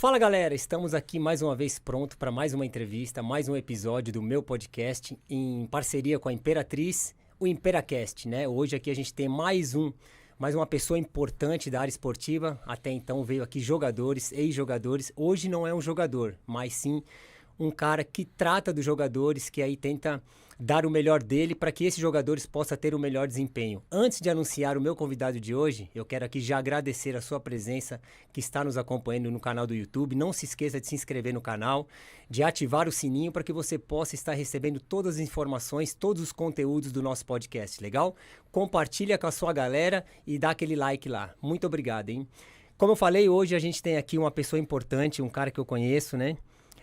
Fala galera, estamos aqui mais uma vez pronto para mais uma entrevista, mais um episódio do meu podcast em parceria com a Imperatriz, o Imperacast, né? Hoje aqui a gente tem mais uma pessoa importante da área esportiva. Até então veio aqui jogadores, ex-jogadores. Hoje não é um jogador, mas sim um cara que trata dos jogadores, que aí tenta dar o melhor dele para que esses jogadores possam ter o melhor desempenho. Antes de anunciar o meu convidado de hoje, eu quero aqui já agradecer a sua presença que está nos acompanhando no canal do YouTube. Não se esqueça de se inscrever no canal, de ativar o sininho para que você possa estar recebendo todas as informações, todos os conteúdos do nosso podcast, legal? Compartilha com a sua galera e dá aquele like lá. Muito obrigado, hein? Como eu falei, hoje a gente tem aqui uma pessoa importante, um cara que eu conheço, né?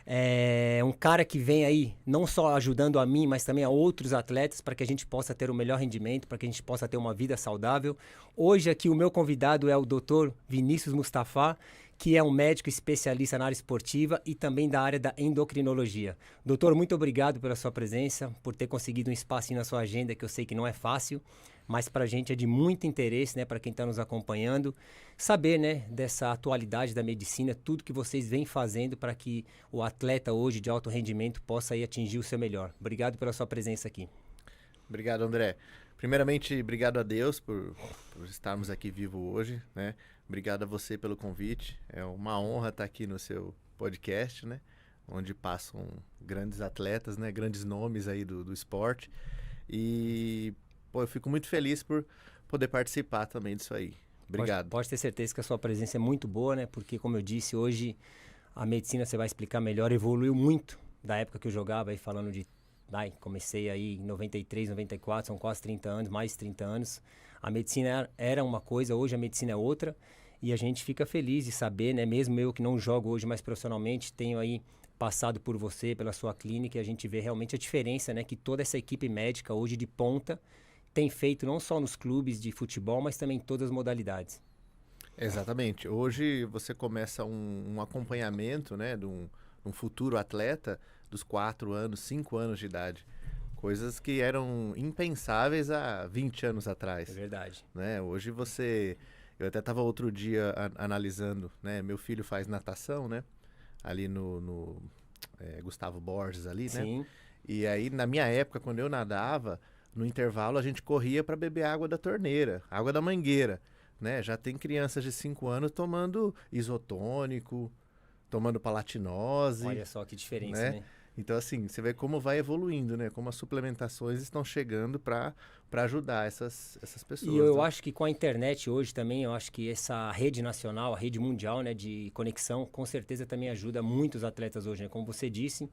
É um cara que vem aí não só ajudando a mim, mas também a outros atletas para que a gente possa ter o melhor rendimento, para que a gente possa ter uma vida saudável. Hoje aqui o meu convidado é o Dr. Vinícius Mustafa, que é um médico especialista na área esportiva e também da área da endocrinologia. Doutor, muito obrigado pela sua presença, por ter conseguido um espacinho na sua agenda, que eu sei que não é fácil, mas para a gente é de muito interesse, né, para quem está nos acompanhando, saber, né, dessa atualidade da medicina, tudo que vocês vêm fazendo para que o atleta hoje de alto rendimento possa aí atingir o seu melhor. Obrigado pela sua presença aqui. Obrigado, André. Primeiramente, obrigado a Deus por estarmos aqui vivo hoje, né? Obrigado a você pelo convite. É uma honra estar aqui no seu podcast, né? Onde passam grandes atletas, né? Grandes nomes aí do esporte. E eu fico muito feliz por poder participar também disso aí. Obrigado. Pode ter certeza que a sua presença é muito boa, né? Porque, como eu disse, hoje a medicina, você vai explicar melhor, evoluiu muito da época que eu jogava, aí falando de... comecei aí em 93, 94, são quase 30 anos, mais de 30 anos. A medicina era uma coisa, hoje a medicina é outra. E a gente fica feliz de saber, né? Mesmo eu que não jogo hoje mais profissionalmente, tenho aí passado por você, pela sua clínica, e a gente vê realmente a diferença, né? Que toda essa equipe médica hoje de ponta tem feito não só nos clubes de futebol, mas também em todas as modalidades. Exatamente. Hoje você começa um acompanhamento, né? De um futuro atleta dos 4 anos, 5 anos de idade. Coisas que eram impensáveis há 20 anos atrás. É verdade. Né? Hoje você... Eu até estava outro dia analisando, né? Meu filho faz natação, né? Ali no Gustavo Borges ali, né? Sim. E aí, na minha época, quando eu nadava, no intervalo a gente corria para beber água da torneira, água da mangueira, né? Já tem crianças de 5 anos tomando isotônico, tomando palatinose. Olha só que diferença, né? Então, assim, você vê como vai evoluindo, né? Como as suplementações estão chegando para ajudar essas pessoas. E eu né? acho que com a internet hoje também, eu acho que essa rede nacional, a rede mundial, né, de conexão, com certeza também ajuda muitos atletas hoje, né? Como você disse,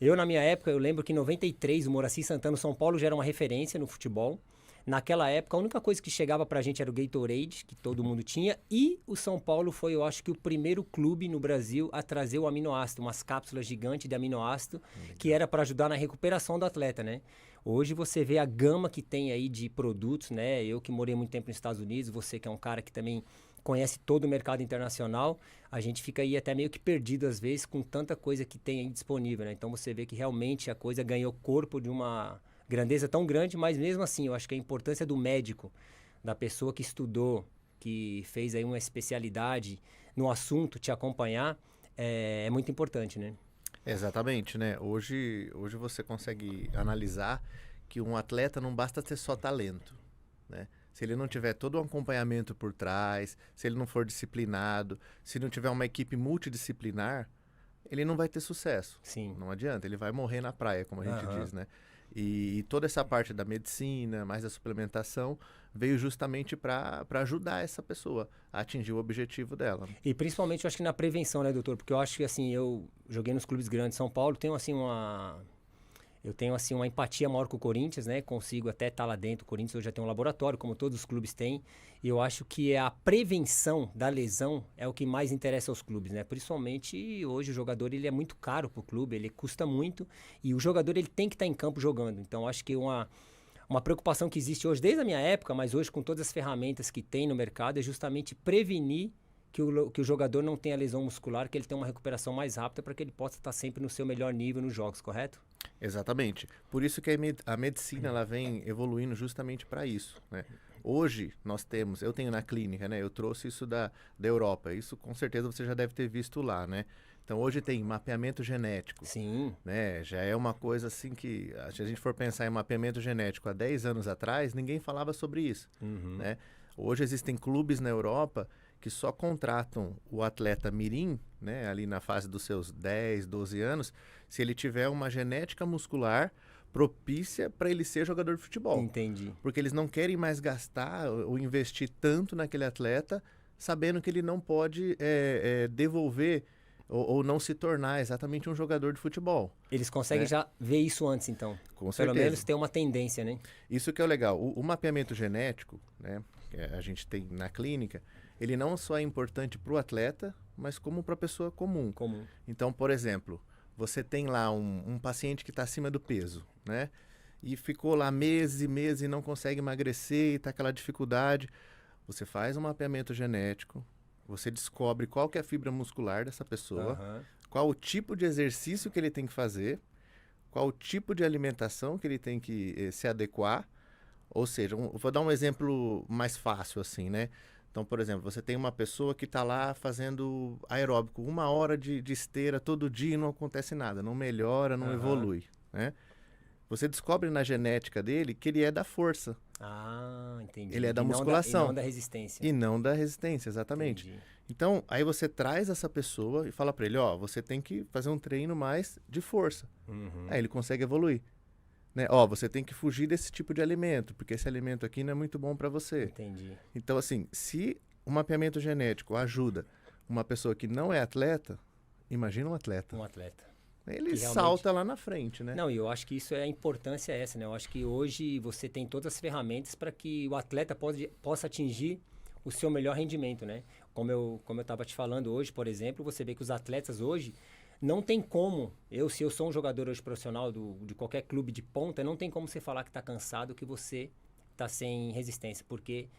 eu na minha época, eu lembro que em 93, o Moraci Santana, o São Paulo já era uma referência no futebol. Naquela época, a única coisa que chegava pra gente era o Gatorade, que todo mundo tinha, e o São Paulo foi, eu acho que o primeiro clube no Brasil a trazer o aminoácido, umas cápsulas gigantes de aminoácido, que era para ajudar na recuperação do atleta, né? Hoje você vê a gama que tem aí de produtos, né? Eu que morei muito tempo nos Estados Unidos, você que é um cara que também conhece todo o mercado internacional, a gente fica aí até meio que perdido às vezes com tanta coisa que tem aí disponível, né? Então você vê que realmente a coisa ganhou corpo de uma grandeza tão grande, mas mesmo assim, eu acho que a importância do médico, da pessoa que estudou, que fez aí uma especialidade no assunto, te acompanhar, é muito importante, né? Exatamente, né? Hoje você consegue analisar que um atleta não basta ter só talento, né? Se ele não tiver todo um acompanhamento por trás, se ele não for disciplinado, se não tiver uma equipe multidisciplinar, ele não vai ter sucesso. Sim. Não adianta, ele vai morrer na praia, como a gente diz, né? E toda essa parte da medicina, mais da suplementação, veio justamente para ajudar essa pessoa a atingir o objetivo dela. E principalmente eu acho que na prevenção, né, doutor? Porque eu acho que assim, eu joguei nos clubes grandes de São Paulo, eu tenho assim uma empatia maior com o Corinthians, né? Consigo até estar lá dentro. O Corinthians hoje já tem um laboratório, como todos os clubes têm. E eu acho que a prevenção da lesão é o que mais interessa aos clubes, né? Principalmente hoje o jogador ele é muito caro para o clube, ele custa muito e o jogador ele tem que estar em campo jogando. Então eu acho que uma preocupação que existe hoje desde a minha época, mas hoje com todas as ferramentas que tem no mercado é justamente prevenir que o jogador não tenha lesão muscular, que ele tenha uma recuperação mais rápida para que ele possa estar sempre no seu melhor nível nos jogos, correto? Exatamente. Por isso que a medicina ela vem evoluindo justamente para isso, né? Hoje eu tenho na clínica, né? Eu trouxe isso da Europa. Isso com certeza você já deve ter visto lá, né? Então hoje tem mapeamento genético, Sim. né? Já é uma coisa assim que, se a gente for pensar em mapeamento genético há 10 anos atrás, ninguém falava sobre isso, Uhum. né? Hoje existem clubes na Europa que só contratam o atleta mirim, né? Ali na fase dos seus 10, 12 anos, se ele tiver uma genética muscular propícia para ele ser jogador de futebol. Entendi. Porque eles não querem mais gastar ou investir tanto naquele atleta, sabendo que ele não pode devolver ou não se tornar exatamente um jogador de futebol. Eles conseguem Né? já ver isso antes, então. Com Pelo certeza. menos ter uma tendência, né? Isso que é o legal. O mapeamento genético, né, que a gente tem na clínica, ele não só é importante para o atleta, mas como para a pessoa comum. Comum. Então, por exemplo, você tem lá um paciente que está acima do peso, né? E ficou lá meses e meses e não consegue emagrecer e está aquela dificuldade. Você faz um mapeamento genético, você descobre qual que é a fibra muscular dessa pessoa, Aham. qual o tipo de exercício que ele tem que fazer, qual o tipo de alimentação que ele tem que se adequar. Ou seja, vou dar um exemplo mais fácil assim, né? Então, por exemplo, você tem uma pessoa que está lá fazendo aeróbico, 1 hora de esteira todo dia e não acontece nada, não melhora, não Aham. evolui, né? Você descobre na genética dele que ele é da força Ah, entendi. Ele é da E não musculação. e não da resistência. e não da resistência, exatamente. Entendi. Então, aí você traz essa pessoa e fala para ele, ó, você tem que fazer um treino mais de força. Uhum. Aí ele consegue evoluir. Né? Ó, você tem que fugir desse tipo de alimento, porque esse alimento aqui não é muito bom para você. Entendi. Então, assim, se o mapeamento genético ajuda uma pessoa que não é atleta, imagina um atleta. Um atleta. Ele que realmente- salta lá na frente, né? Não, e eu acho que isso é a importância é essa, né? Eu acho que hoje você tem todas as ferramentas para que o atleta possa atingir o seu melhor rendimento, né? Como eu estava te falando hoje, por exemplo, você vê que os atletas hoje não tem como, se eu sou um jogador hoje profissional de qualquer clube de ponta, não tem como você falar que está cansado, que você está sem resistência, porque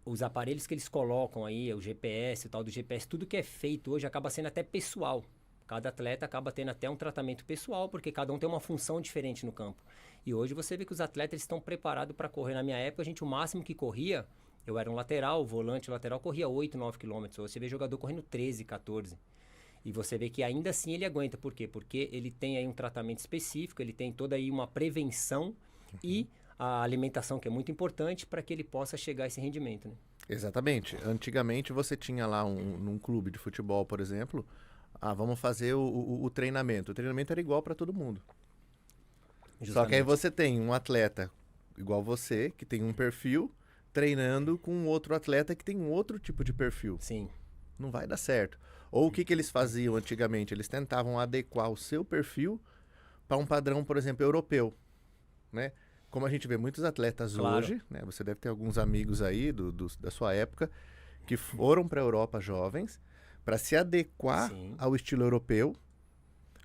os aparelhos que eles colocam aí, o GPS, o tal do GPS, tudo que é feito hoje acaba sendo até pessoal. Cada atleta acaba tendo até um tratamento pessoal, porque cada um tem uma função diferente no campo. E hoje você vê que os atletas estão preparados para correr. Na minha época, o máximo que corria, eu era um lateral, volante lateral, corria 8, 9 quilômetros. Hoje você vê jogador correndo 13, 14. E você vê que ainda assim ele aguenta. Por quê? Porque ele tem aí um tratamento específico, ele tem toda aí uma prevenção e a alimentação, que é muito importante para que ele possa chegar a esse rendimento, né? Exatamente. Antigamente você tinha lá num clube de futebol, por exemplo, vamos fazer o treinamento. O treinamento era igual para todo mundo. Só que aí Justamente. você tem um atleta igual você, que tem um perfil, treinando com um outro atleta que tem um outro tipo de perfil. Sim. Não vai dar certo. Ou o que eles faziam antigamente? Eles tentavam adequar o seu perfil para um padrão, por exemplo, europeu, né? Como a gente vê muitos atletas Claro. hoje, né? Você deve ter alguns amigos aí da sua época que foram para a Europa jovens para se adequar Sim. ao estilo europeu.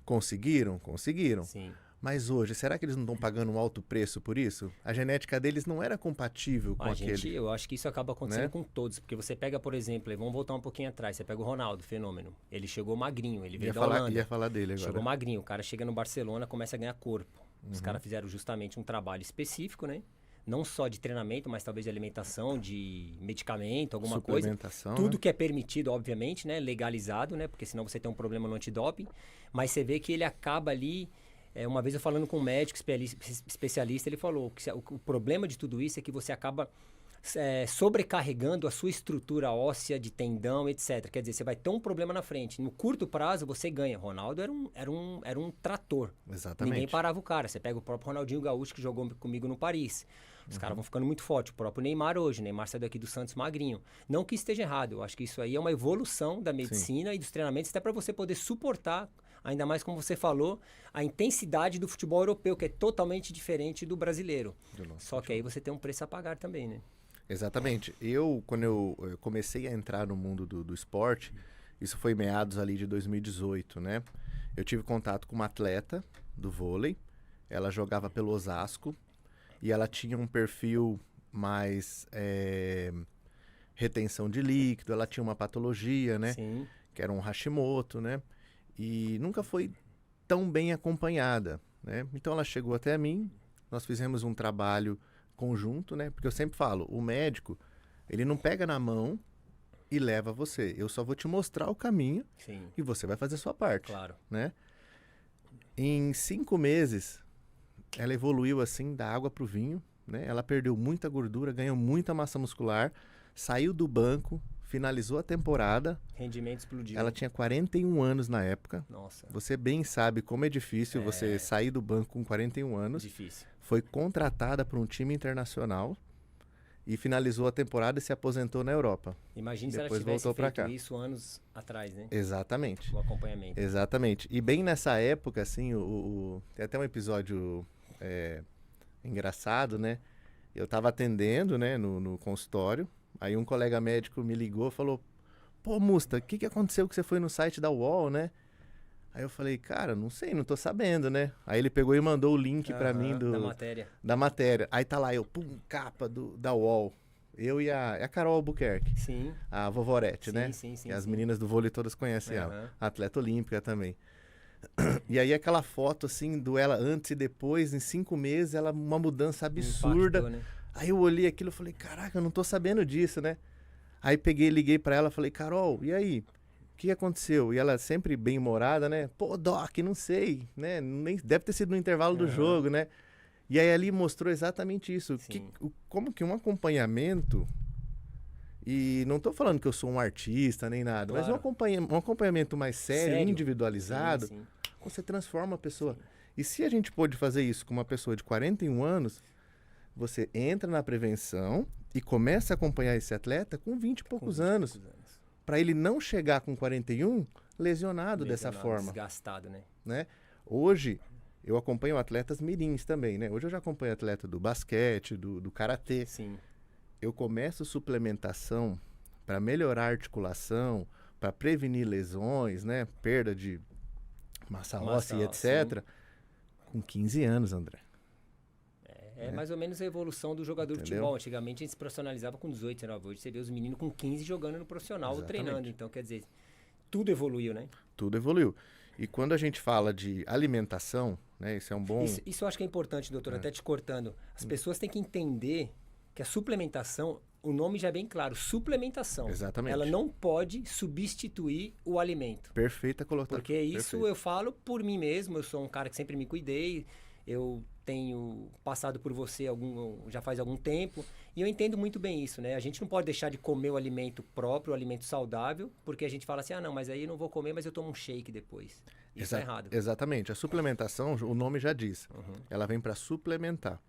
Conseguiram? Conseguiram. Sim. Mas hoje, será que eles não estão pagando um alto preço por isso? A genética deles não era compatível com aquele. Eu acho que isso acaba acontecendo né? com todos, porque você pega, por exemplo, vamos voltar um pouquinho atrás, você pega o Ronaldo, fenômeno. Ele chegou magrinho, ele veio da Holanda. Ia falar dele agora. Chegou magrinho, o cara chega no Barcelona, começa a ganhar corpo. Os caras fizeram justamente um trabalho específico, né? Não só de treinamento, mas talvez de alimentação, de medicamento, alguma coisa. Suplementação, Tudo né? que é permitido, obviamente, né? Legalizado, né? Porque senão você tem um problema no antidoping. Mas você vê que ele acaba ali... uma vez eu falando com um médico especialista, ele falou que o problema de tudo isso é que você acaba sobrecarregando a sua estrutura óssea, de tendão, etc. Quer dizer, você vai ter um problema na frente. No curto prazo, você ganha. Ronaldo era um trator. Exatamente. Ninguém parava o cara. Você pega o próprio Ronaldinho Gaúcho, que jogou comigo no Paris. Os caras vão ficando muito fortes. O próprio Neymar hoje. Neymar saiu daqui do Santos magrinho. Não que esteja errado. Eu acho que isso aí é uma evolução da medicina e dos treinamentos, até para você poder suportar, ainda mais como você falou, a intensidade do futebol europeu, que é totalmente diferente do brasileiro. Só que aí você tem um preço a pagar também, né? Exatamente. Quando eu comecei a entrar no mundo do esporte, isso foi meados ali de 2018, né? Eu tive contato com uma atleta do vôlei, ela jogava pelo Osasco e ela tinha um perfil mais retenção de líquido, ela tinha uma patologia, né? Sim. Que era um Hashimoto, né? E nunca foi tão bem acompanhada. né? Então ela chegou até mim, nós fizemos um trabalho conjunto, né? Porque eu sempre falo, o médico, ele não pega na mão e leva você. Eu só vou te mostrar o caminho Sim, e você vai fazer a sua parte, claro. né? Em 5 meses, ela evoluiu assim da água pro vinho, né? Ela perdeu muita gordura, ganhou muita massa muscular, saiu do banco, finalizou a temporada. Rendimento explodiu. Ela tinha 41 anos na época. Nossa, Você bem sabe como é difícil você sair do banco com 41 anos. difícil. Foi contratada por um time internacional e finalizou a temporada e se aposentou na Europa. Imagina se ela Depois tivesse voltou pra feito cá. isso anos atrás, né? Exatamente. O acompanhamento. Exatamente. E bem nessa época, assim, tem até um episódio engraçado, né? Eu tava atendendo, né, no consultório. Aí um colega médico me ligou e falou: pô, Musta, o que aconteceu que você foi no site da UOL, né? Aí eu falei, cara, não sei, não tô sabendo, né? Aí ele pegou e mandou o link pra mim Da matéria. da matéria. Aí tá lá, capa da UOL. Eu e a Carol Albuquerque, Sim. a Vovorete, Sim, né? sim, sim, E as sim. meninas do vôlei todas conhecem ela. Atleta olímpica também. E aí aquela foto, assim, do ela antes e depois, em 5 meses, ela uma mudança absurda. Impactou, né? Aí eu olhei aquilo e falei, caraca, eu não tô sabendo disso, né? Aí peguei, liguei pra ela, falei, Carol, e aí? O que aconteceu? E ela sempre bem-humorada, né? Pô, Doc, não sei, né? Nem, deve ter sido no intervalo do jogo, né? E aí ali mostrou exatamente isso. Como que um acompanhamento... E não tô falando que eu sou um artista nem nada, Claro. mas um acompanhamento mais sério, individualizado, Sim. você transforma a pessoa. E se a gente pôde fazer isso com uma pessoa de 41 anos, você entra na prevenção e começa a acompanhar esse atleta com 20 e poucos anos. Para ele não chegar com 41 lesionado dessa forma. Desgastado, né? Hoje, eu acompanho atletas mirins também, né? Hoje eu já acompanho atleta do basquete, do karatê. Sim. Eu começo suplementação para melhorar a articulação, para prevenir lesões, né? Perda de massa óssea e etc. Com 15 anos, André. É mais ou menos a evolução do jogador de futebol. Antigamente a gente se profissionalizava com 18, 19. Hoje você vê os meninos com 15 jogando no profissional, treinando. Então, quer dizer, tudo evoluiu, né? Tudo evoluiu. E quando a gente fala de alimentação, né? Isso é um bom... Isso eu acho que é importante, doutor, até te cortando. As pessoas têm que entender que a suplementação, o nome já é bem claro, suplementação. Exatamente. Ela não pode substituir o alimento. Perfeita colocação. Porque isso eu falo por mim mesmo, eu sou um cara que sempre me cuidei, eu tenho passado por você já faz algum tempo, e eu entendo muito bem isso, né? A gente não pode deixar de comer o alimento próprio, o alimento saudável, porque a gente fala assim, não, mas aí eu não vou comer, mas eu tomo um shake depois. Isso é errado. Exatamente. A suplementação, o nome já diz, ela vem para suplementar.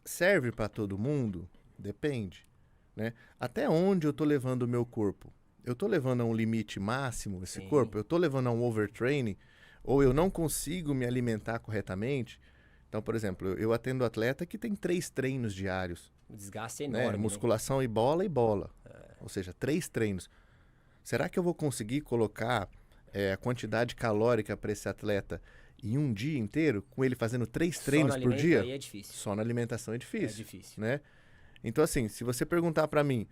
Serve para todo mundo? Depende, né? Até onde eu tô levando o meu corpo? Eu tô levando a um limite máximo esse corpo? Eu tô levando a um overtraining? Ou eu não consigo me alimentar corretamente? Então, por exemplo, eu atendo atleta que tem 3 treinos diários. O desgaste é enorme, né? Musculação e bola. Ou seja, 3 treinos. Será que eu vou conseguir colocar a quantidade calórica para esse atleta em um dia inteiro, com ele fazendo 3 treinos por dia? Aí é difícil. Só na alimentação é difícil. É difícil. Né? Então, assim, se você perguntar para mim,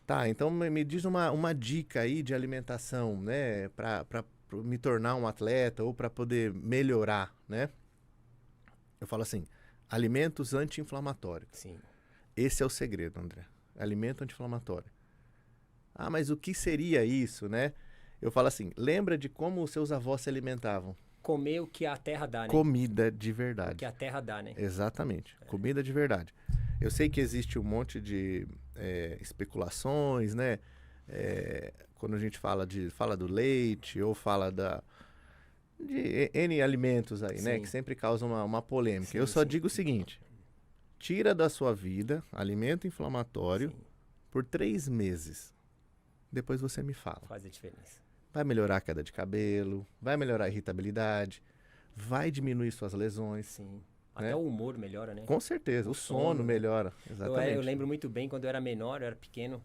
tá, então me diz uma dica aí de alimentação, né, para me tornar um atleta ou para poder melhorar, né? Eu falo assim, alimentos anti-inflamatórios. Sim. Esse é o segredo, André. Alimento anti-inflamatório. Ah, mas o que seria isso, né? Eu falo assim, lembra de como os seus avós se alimentavam? Comer o que a terra dá, né? Comida de verdade. O que a terra dá, né? Exatamente. Comida de verdade. Eu sei que existe um monte de especulações, né? Quando a gente fala do leite ou fala de N alimentos aí, né? Que sempre causam uma polêmica. Sim, eu só digo o seguinte, tira da sua vida alimento inflamatório por 3 meses. Depois você me fala. Faz a diferença. Vai melhorar a queda de cabelo, vai melhorar a irritabilidade, vai diminuir suas lesões. Sim. Até o humor melhora, né? Com certeza, o sono melhora. Exatamente. Eu lembro muito bem quando eu era menor, eu era pequeno.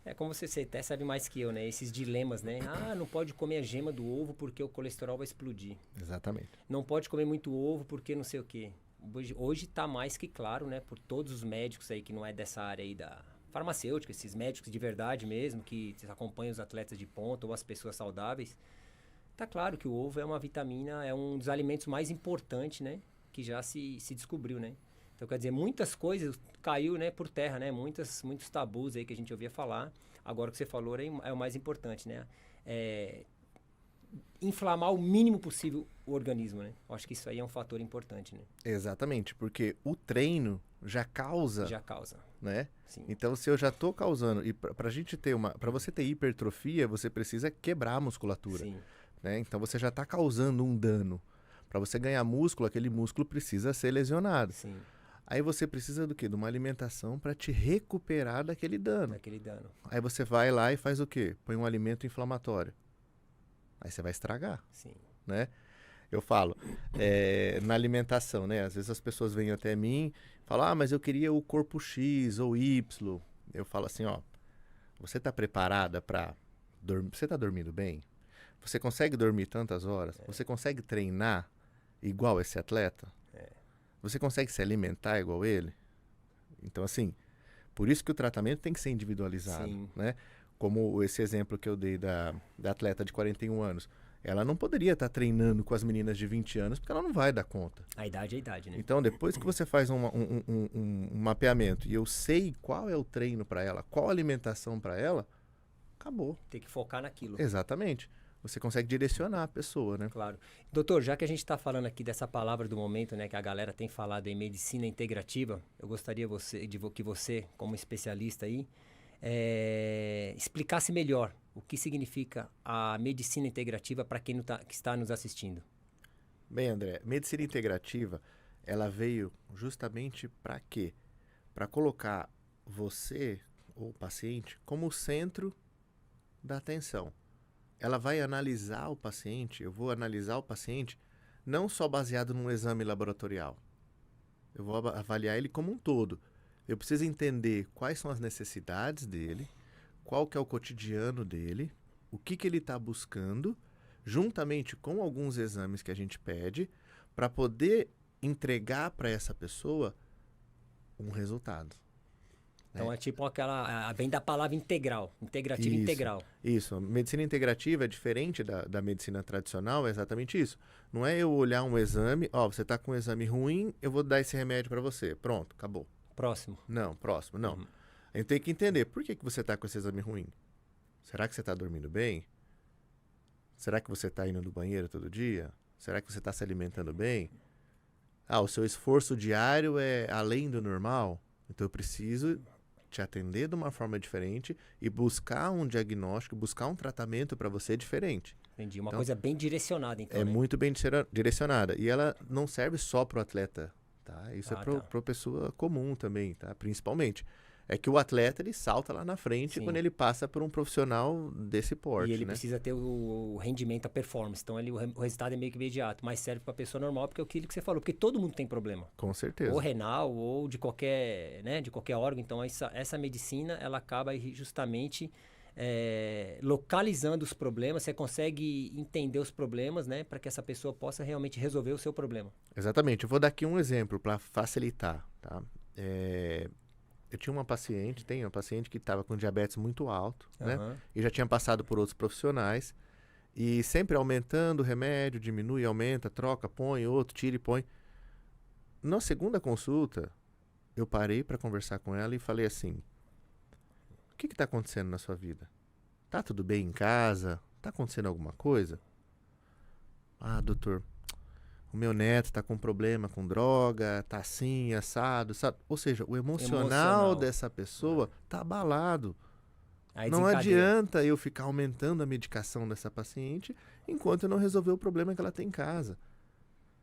É como você até sabe mais que eu, né? Esses dilemas, né? Ah, não pode comer a gema do ovo porque o colesterol vai explodir. Exatamente. Não pode comer muito ovo porque não sei o quê. Hoje tá mais que claro, né? Por todos os médicos aí que não é dessa área aí da farmacêutica, esses médicos de verdade mesmo, que acompanham os atletas de ponta ou as pessoas saudáveis. Tá claro que o ovo é uma vitamina, é um dos alimentos mais importantes, né? Que já se descobriu, né? Então, quer dizer, muitas coisas caiu, né, por terra, né? Muitos tabus aí que a gente ouvia falar. Agora o que você falou é o mais importante, né? Inflamar o mínimo possível o organismo, né? Eu acho que isso aí é um fator importante, né? Exatamente, porque o treino já causa, né? Sim. Então, se eu já tô causando, e pra gente ter para você ter hipertrofia, você precisa quebrar a musculatura, Sim. né? Então, você já tá causando um dano. Para você ganhar músculo, aquele músculo precisa ser lesionado. Sim. Aí você precisa do quê? De uma alimentação para te recuperar daquele dano. Aí você vai lá e faz o quê? Põe um alimento inflamatório. Aí você vai estragar, Sim. né? Eu falo, na alimentação, né? Às vezes as pessoas vêm até mim e falam, mas eu queria o corpo X ou Y. Eu falo assim, ó, você está preparada para dormir? Você está dormindo bem? Você consegue dormir tantas horas? Você consegue treinar igual esse atleta? Você consegue se alimentar igual ele? Então, assim, por isso que o tratamento tem que ser individualizado, né? Como esse exemplo que eu dei da atleta de 41 anos. Ela não poderia estar treinando com as meninas de 20 anos, porque ela não vai dar conta. A idade é a idade, né? Então, depois que você faz um mapeamento e eu sei qual é o treino para ela, qual a alimentação para ela, acabou. Tem que focar naquilo. Exatamente. Você consegue direcionar a pessoa, né? Claro. Doutor, já que a gente está falando aqui dessa palavra do momento, né, que a galera tem falado em medicina integrativa, eu gostaria que você, como especialista aí, explicasse melhor o que significa a medicina integrativa para quem que está nos assistindo. Bem, André, medicina integrativa, ela veio justamente para quê? Para colocar você, ou o paciente, como o centro da atenção. Ela vai analisar o paciente, eu vou analisar o paciente não só baseado num exame laboratorial. Eu vou avaliar ele como um todo. Eu preciso entender quais são as necessidades dele, qual que é o cotidiano dele, o que ele está buscando, juntamente com alguns exames que a gente pede, para poder entregar para essa pessoa um resultado. Então é tipo vem da palavra integral, integrativa integral. Isso, a medicina integrativa é diferente da medicina tradicional, é exatamente isso. Não é eu olhar um exame, você está com um exame ruim, eu vou dar esse remédio para você, pronto, acabou. Próximo. Não. A gente tem que entender, por que você está com esse exame ruim? Será que você está dormindo bem? Será que você está indo no banheiro todo dia? Será que você está se alimentando bem? O seu esforço diário é além do normal? Então eu preciso te atender de uma forma diferente e buscar um diagnóstico, buscar um tratamento para você diferente. Entendi. Uma coisa bem direcionada, então. Muito bem direcionada. E ela não serve só para o atleta, tá? Isso é para a pessoa comum também, tá? Principalmente. É que o atleta, ele salta lá na frente quando ele passa por um profissional desse porte, E ele né? precisa ter o rendimento, a performance. Então, o resultado é meio que imediato. Mas serve para a pessoa normal, porque é aquilo que você falou. Porque todo mundo tem problema. Com certeza. Ou renal, ou de qualquer órgão. Então, essa medicina, ela acaba justamente localizando os problemas. Você consegue entender os problemas, né? Para que essa pessoa possa realmente resolver o seu problema. Exatamente. Eu vou dar aqui um exemplo para facilitar, tá? Eu tinha tenho uma paciente que estava com diabetes muito alto, né? E já tinha passado por outros profissionais. E sempre aumentando o remédio, diminui, aumenta, troca, põe outro, tira e põe. Na segunda consulta, eu parei para conversar com ela e falei assim, o que está acontecendo na sua vida? Tá tudo bem em casa? Tá acontecendo alguma coisa? Doutor, o meu neto tá com problema com droga, tá assim, assado, sabe? Ou seja, o emocional dessa pessoa tá abalado. Não adianta eu ficar aumentando a medicação dessa paciente enquanto eu não resolver o problema que ela tem em casa.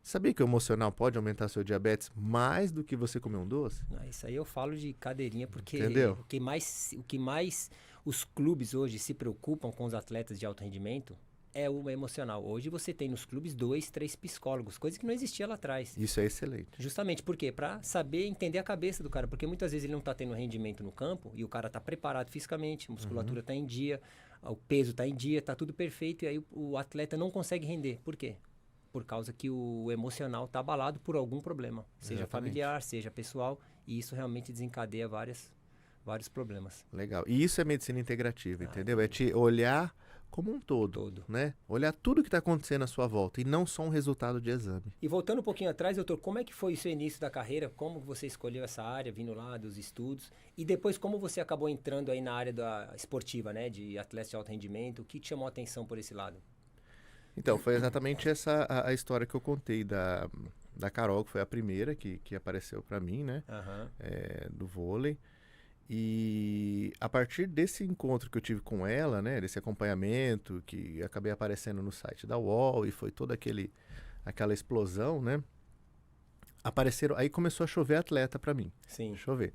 Sabia que o emocional pode aumentar seu diabetes mais do que você comer um doce? Isso aí eu falo de cadeirinha, porque Entendeu? o que mais os clubes hoje se preocupam com os atletas de alto rendimento é o emocional. Hoje você tem nos clubes 2, 3 psicólogos, coisa que não existia lá atrás. Isso é excelente. Justamente, por quê? Para saber entender a cabeça do cara, porque muitas vezes ele não está tendo rendimento no campo e o cara está preparado fisicamente, a musculatura está em dia, o peso está em dia, está tudo perfeito e aí o atleta não consegue render. Por quê? Por causa que o emocional está abalado por algum problema, seja familiar, seja pessoal, e isso realmente desencadeia vários problemas. Legal. E isso é medicina integrativa, entendeu? É te olhar como um todo, Todo. né? Olhar tudo que está acontecendo à sua volta e não só um resultado de exame. E voltando um pouquinho atrás, doutor, como é que foi o seu início da carreira? Como você escolheu essa área, vindo lá dos estudos? E depois, como você acabou entrando aí na área da esportiva, né? De atleta de alto rendimento? O que te chamou a atenção por esse lado? Então, foi exatamente essa a história que eu contei da Carol, que foi a primeira que apareceu para mim, né? Aham. Do vôlei. E a partir desse encontro que eu tive com ela, né, desse acompanhamento, que acabei aparecendo no site da UOL e foi toda aquela explosão, né? Aí começou a chover atleta para mim. Sim. Chover.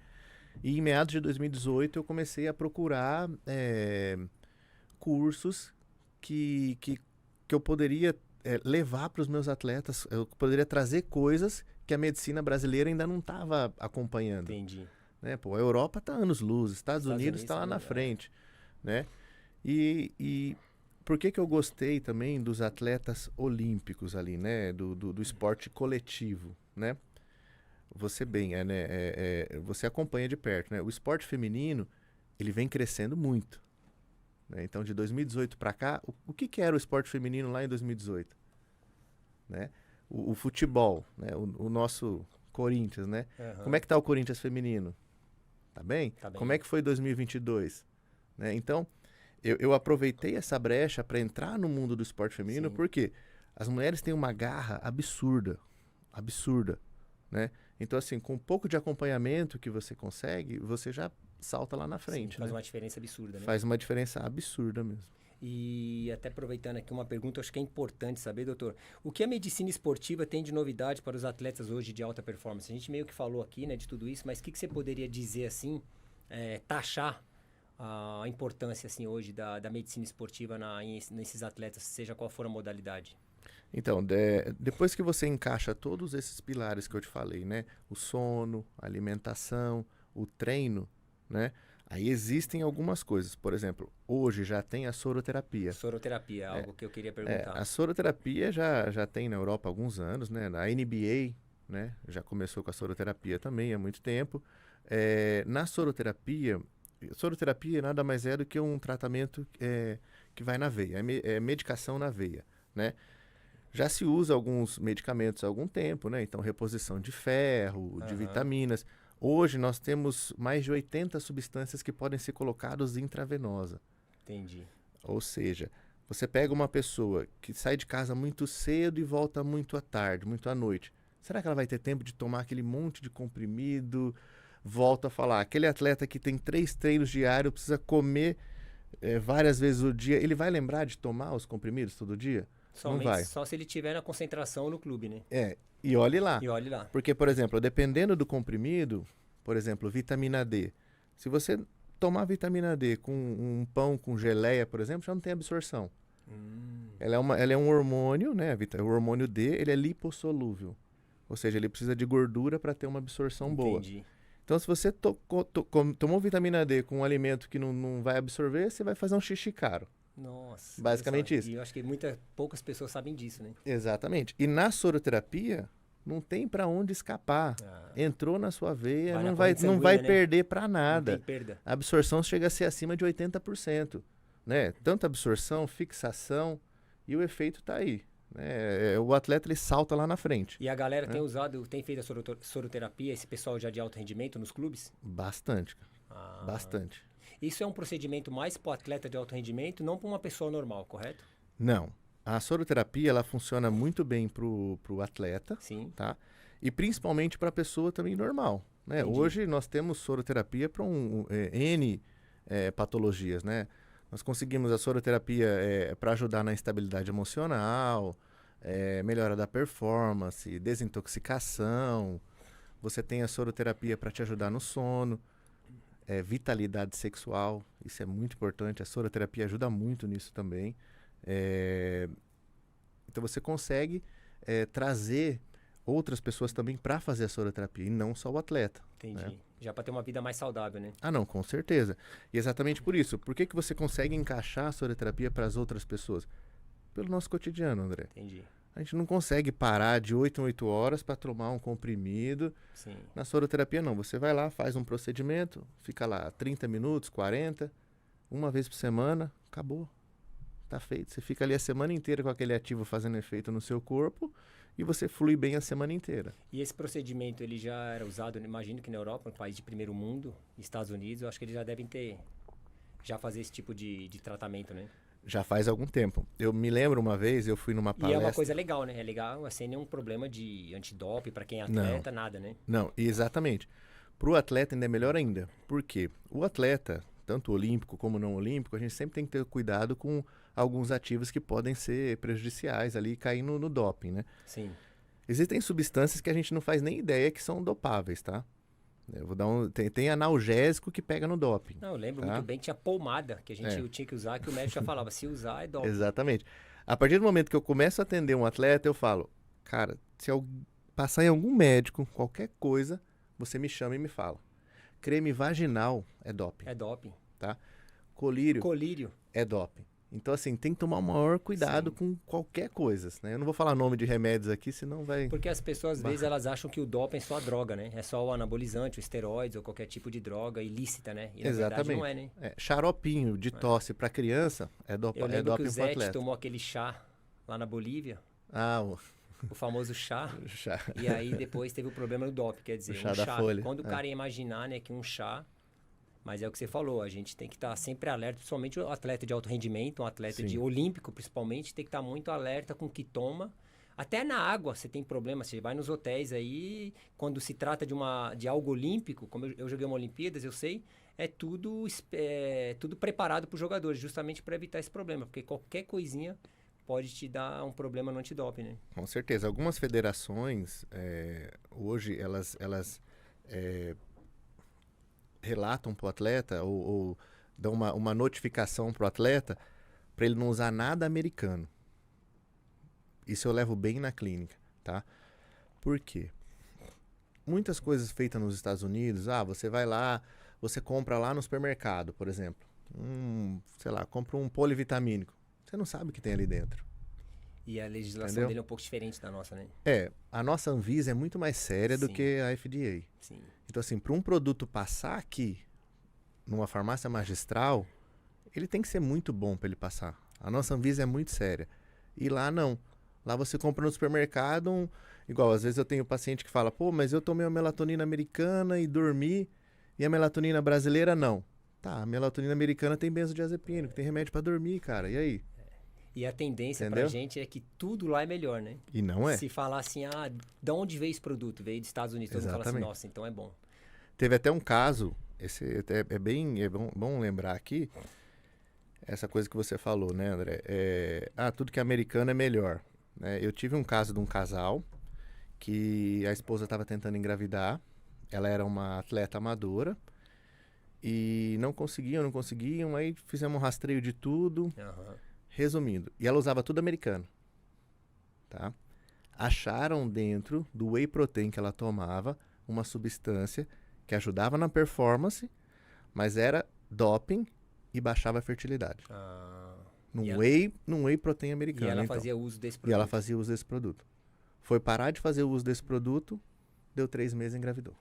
E em meados de 2018 eu comecei a procurar cursos que eu poderia levar para os meus atletas, eu poderia trazer coisas que a medicina brasileira ainda não estava acompanhando. Entendi. Né? Pô, a Europa está anos-luz, Estados Unidos está lá na frente, né? E por que eu gostei também dos atletas olímpicos ali, né? Do esporte coletivo, né? Você você acompanha de perto, né? O esporte feminino, ele vem crescendo muito, né? Então, de 2018 para cá, o que era o esporte feminino lá em 2018? Né? O futebol, né? O nosso Corinthians, né? Aham. Como é que tá o Corinthians feminino? Tá bem? Tá bem. Como é que foi 2022? Né? Então, eu aproveitei essa brecha para entrar no mundo do esporte feminino, Sim. porque as mulheres têm uma garra absurda, né? Então, assim, com um pouco de acompanhamento que você consegue, você já salta lá na frente, Sim, faz né? uma diferença absurda, né? Faz uma diferença absurda mesmo. E até aproveitando aqui uma pergunta, acho que é importante saber, doutor, o que a medicina esportiva tem de novidade para os atletas hoje de alta performance? A gente meio que falou aqui, né, de tudo isso, mas o que você poderia dizer assim, taxar a importância assim hoje da medicina esportiva nesses atletas, seja qual for a modalidade? Então, depois que você encaixa todos esses pilares que eu te falei, né? O sono, a alimentação, o treino, né? Aí existem algumas coisas. Por exemplo, hoje já tem a soroterapia. Soroterapia, algo que eu queria perguntar. A soroterapia já tem na Europa há alguns anos, né? Na NBA, né? Já começou com a soroterapia também há muito tempo. Na soroterapia nada mais é do que um tratamento que vai na veia, é medicação na veia, né? Já se usa alguns medicamentos há algum tempo, né? Então, reposição de ferro, de vitaminas. Hoje nós temos mais de 80 substâncias que podem ser colocadas intravenosa. Entendi. Ou seja, você pega uma pessoa que sai de casa muito cedo e volta muito à tarde, muito à noite. Será que ela vai ter tempo de tomar aquele monte de comprimido? Volto a falar, aquele atleta que tem 3 treinos diários, precisa comer várias vezes o dia, ele vai lembrar de tomar os comprimidos todo dia? Somente Não vai. só se ele tiver na concentração no clube, né? E olhe lá. E olhe lá. Porque, por exemplo, dependendo do comprimido, por exemplo, vitamina D. Se você tomar vitamina D com um pão com geleia, por exemplo, já não tem absorção. Ela é um hormônio, né? O hormônio D, ele é lipossolúvel. Ou seja, ele precisa de gordura para ter uma absorção boa. Entendi. Então, se você tomou vitamina D com um alimento que não vai absorver, você vai fazer um xixi caro. Nossa. Basicamente isso. E eu acho que poucas pessoas sabem disso, né? Exatamente. E na soroterapia, não tem para onde escapar. Entrou na sua veia, Vai na não corrente vai sanguínea, né? perder para Não nada. tem perda. A absorção chega a ser acima de 80%. Né? Tanto absorção, fixação, e o efeito está aí. Né? O atleta ele salta lá na frente. E a galera tem feito a soroterapia, esse pessoal já de alto rendimento nos clubes? Bastante, cara. Bastante. Isso é um procedimento mais para o atleta de alto rendimento, não para uma pessoa normal, correto? Não. A soroterapia ela funciona muito bem pro atleta, Sim. tá? E principalmente para a pessoa também normal. Né? Hoje nós temos soroterapia para N patologias, né? Nós conseguimos a soroterapia para ajudar na instabilidade emocional, melhora da performance, desintoxicação. Você tem a soroterapia para te ajudar no sono, vitalidade sexual, isso é muito importante. A soroterapia ajuda muito nisso também. Então você consegue trazer outras pessoas também para fazer a soroterapia e não só o atleta. Entendi. Né? Já para ter uma vida mais saudável, né? Ah, não, com certeza. E exatamente por isso. Por que você consegue encaixar a soroterapia para as outras pessoas? Pelo nosso cotidiano, André. Entendi. A gente não consegue parar de 8 em 8 horas para tomar um comprimido. Sim. Na soroterapia, não. Você vai lá, faz um procedimento, fica lá 30 minutos, 40, uma vez por semana, acabou. tá feito. Você fica ali a semana inteira com aquele ativo fazendo efeito no seu corpo e você flui bem a semana inteira. E esse procedimento, ele já era usado, eu imagino que na Europa, um país de primeiro mundo, Estados Unidos, eu acho que eles já devem já fazer esse tipo de tratamento, né? Já faz algum tempo. Eu me lembro uma vez, eu fui numa palestra... E é uma coisa legal, né? É legal, sem nenhum problema de antidoping para quem é atleta, nada, né? Não, exatamente. Para o atleta ainda é melhor ainda. Por quê? O atleta, tanto olímpico como não olímpico, a gente sempre tem que ter cuidado com alguns ativos que podem ser prejudiciais ali e cair no doping, né? Sim. Existem substâncias que a gente não faz nem ideia que são dopáveis, tá? Eu vou dar tem analgésico que pega no doping. Não, eu lembro tá? muito bem que tinha pomada que a gente tinha que usar, que o médico já falava, se usar é doping. Exatamente. A partir do momento que eu começo a atender um atleta, eu falo, cara, se eu passar em algum médico, qualquer coisa, você me chama e me fala. Creme vaginal é doping. É doping. Tá? Colírio Colírio. é doping. Então, assim, tem que tomar o maior cuidado com qualquer coisa, né? Eu não vou falar nome de remédios aqui, senão vai... Porque as pessoas, às vezes, elas acham que o doping é só a droga, né? É só o anabolizante, o esteroides ou qualquer tipo de droga ilícita, né? E na verdade não é, né? Xaropinho de tosse para criança é doping pro atleta. Eu lembro que o Zete tomou aquele chá lá na Bolívia. Ah, o famoso chá. chá. E aí depois teve o problema do doping, quer dizer, o chá da folha. Quando o cara ia imaginar, né, que um chá... Mas é o que você falou, a gente tem que estar sempre alerta, principalmente o atleta de alto rendimento, um atleta de olímpico principalmente, tem que estar muito alerta com o que toma. Até na água você tem problema, você vai nos hotéis aí, quando se trata de algo olímpico, como eu joguei uma Olimpíadas, eu sei, é tudo preparado para os jogadores, justamente para evitar esse problema, porque qualquer coisinha pode te dar um problema no antidoping, né? Com certeza. Algumas federações, hoje, elas relatam para o atleta ou dão uma notificação para o atleta para ele não usar nada americano. Isso eu levo bem na clínica, tá? Por quê? Muitas coisas feitas nos Estados Unidos, você vai lá, você compra lá no supermercado, por exemplo, compra um polivitamínico. Você não sabe o que tem ali dentro. E a legislação dele é um pouco diferente da nossa, né? A nossa Anvisa é muito mais séria do que a FDA. Sim. Então, assim, para um produto passar aqui, numa farmácia magistral, ele tem que ser muito bom para ele passar. A nossa Anvisa é muito séria. E lá não. Lá você compra no supermercado, igual, às vezes eu tenho paciente que fala, pô, mas eu tomei a melatonina americana e dormi, e a melatonina brasileira não. Tá, a melatonina americana tem benzodiazepínico, tem remédio para dormir, cara, e aí? E a tendência pra gente é que tudo lá é melhor, né? E não é. Se falar assim, de onde veio esse produto? Veio dos Estados Unidos. Todo mundo fala assim, nossa, então é bom. Teve até um caso, esse é bom lembrar aqui, essa coisa que você falou, né, André? Tudo que é americano é melhor. Eu tive um caso de um casal que a esposa estava tentando engravidar, ela era uma atleta amadora e não conseguiam, aí fizemos um rastreio de tudo. Resumindo, e ela usava tudo americano, tá? Acharam dentro do whey protein que ela tomava uma substância que ajudava na performance, mas era doping e baixava a fertilidade. Num whey protein americano. E ela fazia uso desse produto. E ela fazia uso desse produto. Foi parar de fazer o uso desse produto, deu 3 meses e engravidou.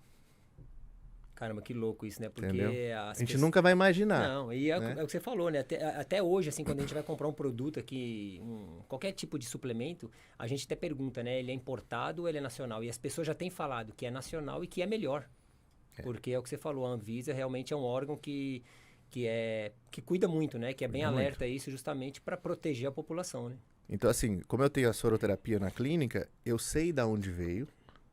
Caramba, que louco isso, né? Porque a gente nunca vai imaginar. Não, e é o que você falou, né? Até hoje, assim, quando a gente vai comprar um produto aqui, qualquer tipo de suplemento, a gente até pergunta, né? Ele é importado ou ele é nacional? E as pessoas já têm falado que é nacional e que é melhor. Porque é o que você falou, a Anvisa realmente é um órgão que cuida muito, né? Que é bem alerta a isso justamente para proteger a população, né? Então, assim, como eu tenho a soroterapia na clínica, eu sei de onde veio,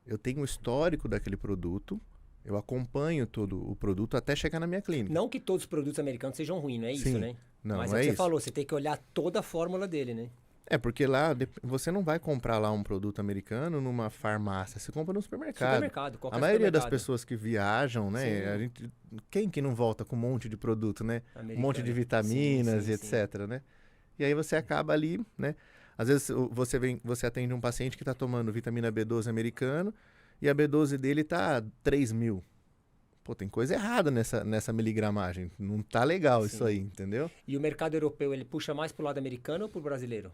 eu tenho o histórico daquele produto, eu acompanho todo o produto até chegar na minha clínica. Não que todos os produtos americanos sejam ruins, não é isso, né? Não, mas não é o que isso. você falou, você tem que olhar toda a fórmula dele, né? Porque lá você não vai comprar lá um produto americano numa farmácia, você compra no supermercado. Qualquer a maioria das pessoas que viajam, né? Quem que não volta com um monte de produto, né? Um monte de vitaminas e etc, né? E aí você acaba ali, né? Às vezes você atende um paciente que está tomando vitamina B12 americano e a B12 dele tá 3.000. Pô, tem coisa errada nessa miligramagem. Não tá legal isso aí, entendeu? E o mercado europeu, ele puxa mais pro lado americano ou pro brasileiro?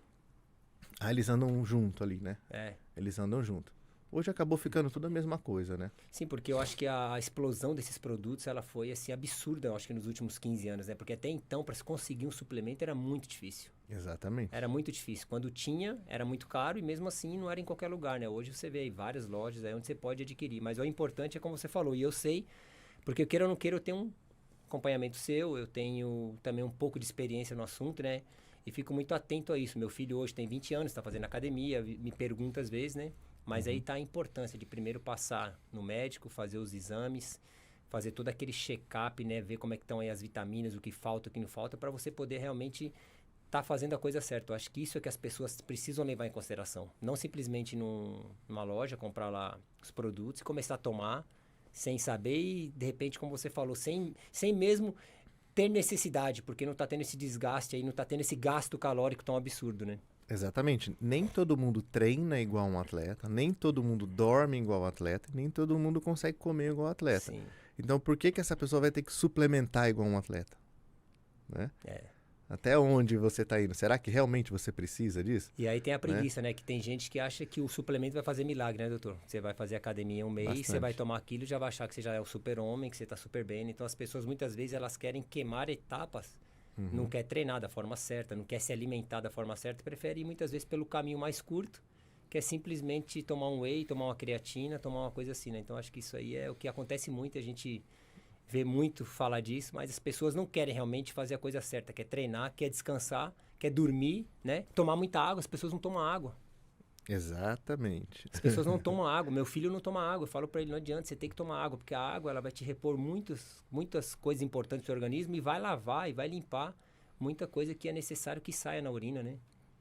Eles andam junto ali, né? É. Eles andam junto. Hoje acabou ficando tudo a mesma coisa, né? Sim, porque eu acho que a explosão desses produtos, ela foi, assim, absurda, eu acho que nos últimos 15 anos, né? Porque até então, para se conseguir um suplemento, era muito difícil. Exatamente. Era muito difícil. Quando tinha, era muito caro e mesmo assim não era em qualquer lugar, né? Hoje você vê aí várias lojas aí onde você pode adquirir. Mas o importante é como você falou, e eu sei, porque eu queira ou não queira, eu tenho um acompanhamento seu, eu tenho também um pouco de experiência no assunto, né? E fico muito atento a isso. Meu filho hoje tem 20 anos, está fazendo academia, me pergunta às vezes, né? Mas aí tá a importância de primeiro passar no médico, fazer os exames, fazer todo aquele check-up, né? Ver como é que estão aí as vitaminas, o que falta, o que não falta, para você poder realmente tá fazendo a coisa certa. Eu acho que isso é que as pessoas precisam levar em consideração. Não simplesmente numa loja, comprar lá os produtos e começar a tomar sem saber e, de repente, como você falou, sem mesmo ter necessidade, porque não está tendo esse desgaste aí, não está tendo esse gasto calórico tão absurdo, né? Exatamente. Nem todo mundo treina igual um atleta, nem todo mundo dorme igual um atleta, nem todo mundo consegue comer igual um atleta. Sim. Então, por que essa pessoa vai ter que suplementar igual um atleta? Né? É. Até onde você está indo? Será que realmente você precisa disso? E aí tem a preguiça, né? Que tem gente que acha que o suplemento vai fazer milagre, né, doutor? Você vai fazer academia um mês, Bastante. você vai tomar aquilo e já vai achar que você já é o super-homem, que você tá super bem. Então as pessoas muitas vezes elas querem queimar etapas, não quer treinar da forma certa, não quer se alimentar da forma certa, prefere ir muitas vezes pelo caminho mais curto, que é simplesmente tomar um whey, tomar uma creatina, tomar uma coisa assim, né? Então acho que isso aí é o que acontece muito, a gente vê muito falar disso, mas as pessoas não querem realmente fazer a coisa certa, quer treinar, quer descansar, quer dormir, né? Tomar muita água, as pessoas não tomam água. Exatamente. As pessoas não tomam água. Meu filho não toma água. Eu falo pra ele, não adianta, você tem que tomar água, porque a água ela vai te repor muitas coisas importantes do seu organismo e vai lavar e vai limpar muita coisa que é necessário que saia na urina, né?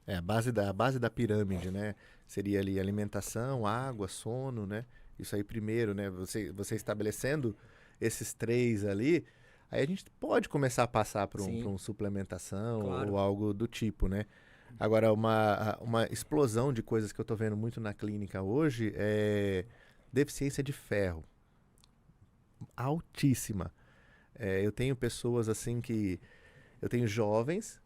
É a base da pirâmide, né? Seria ali alimentação, água, sono, né? Isso aí primeiro, né? Você estabelecendo esses três ali, aí a gente pode começar a passar para um suplementação Claro. ou algo do tipo, né? Agora, uma explosão de coisas que eu tô vendo muito na clínica hoje é deficiência de ferro. Altíssima. Eu tenho pessoas assim que... Eu tenho jovens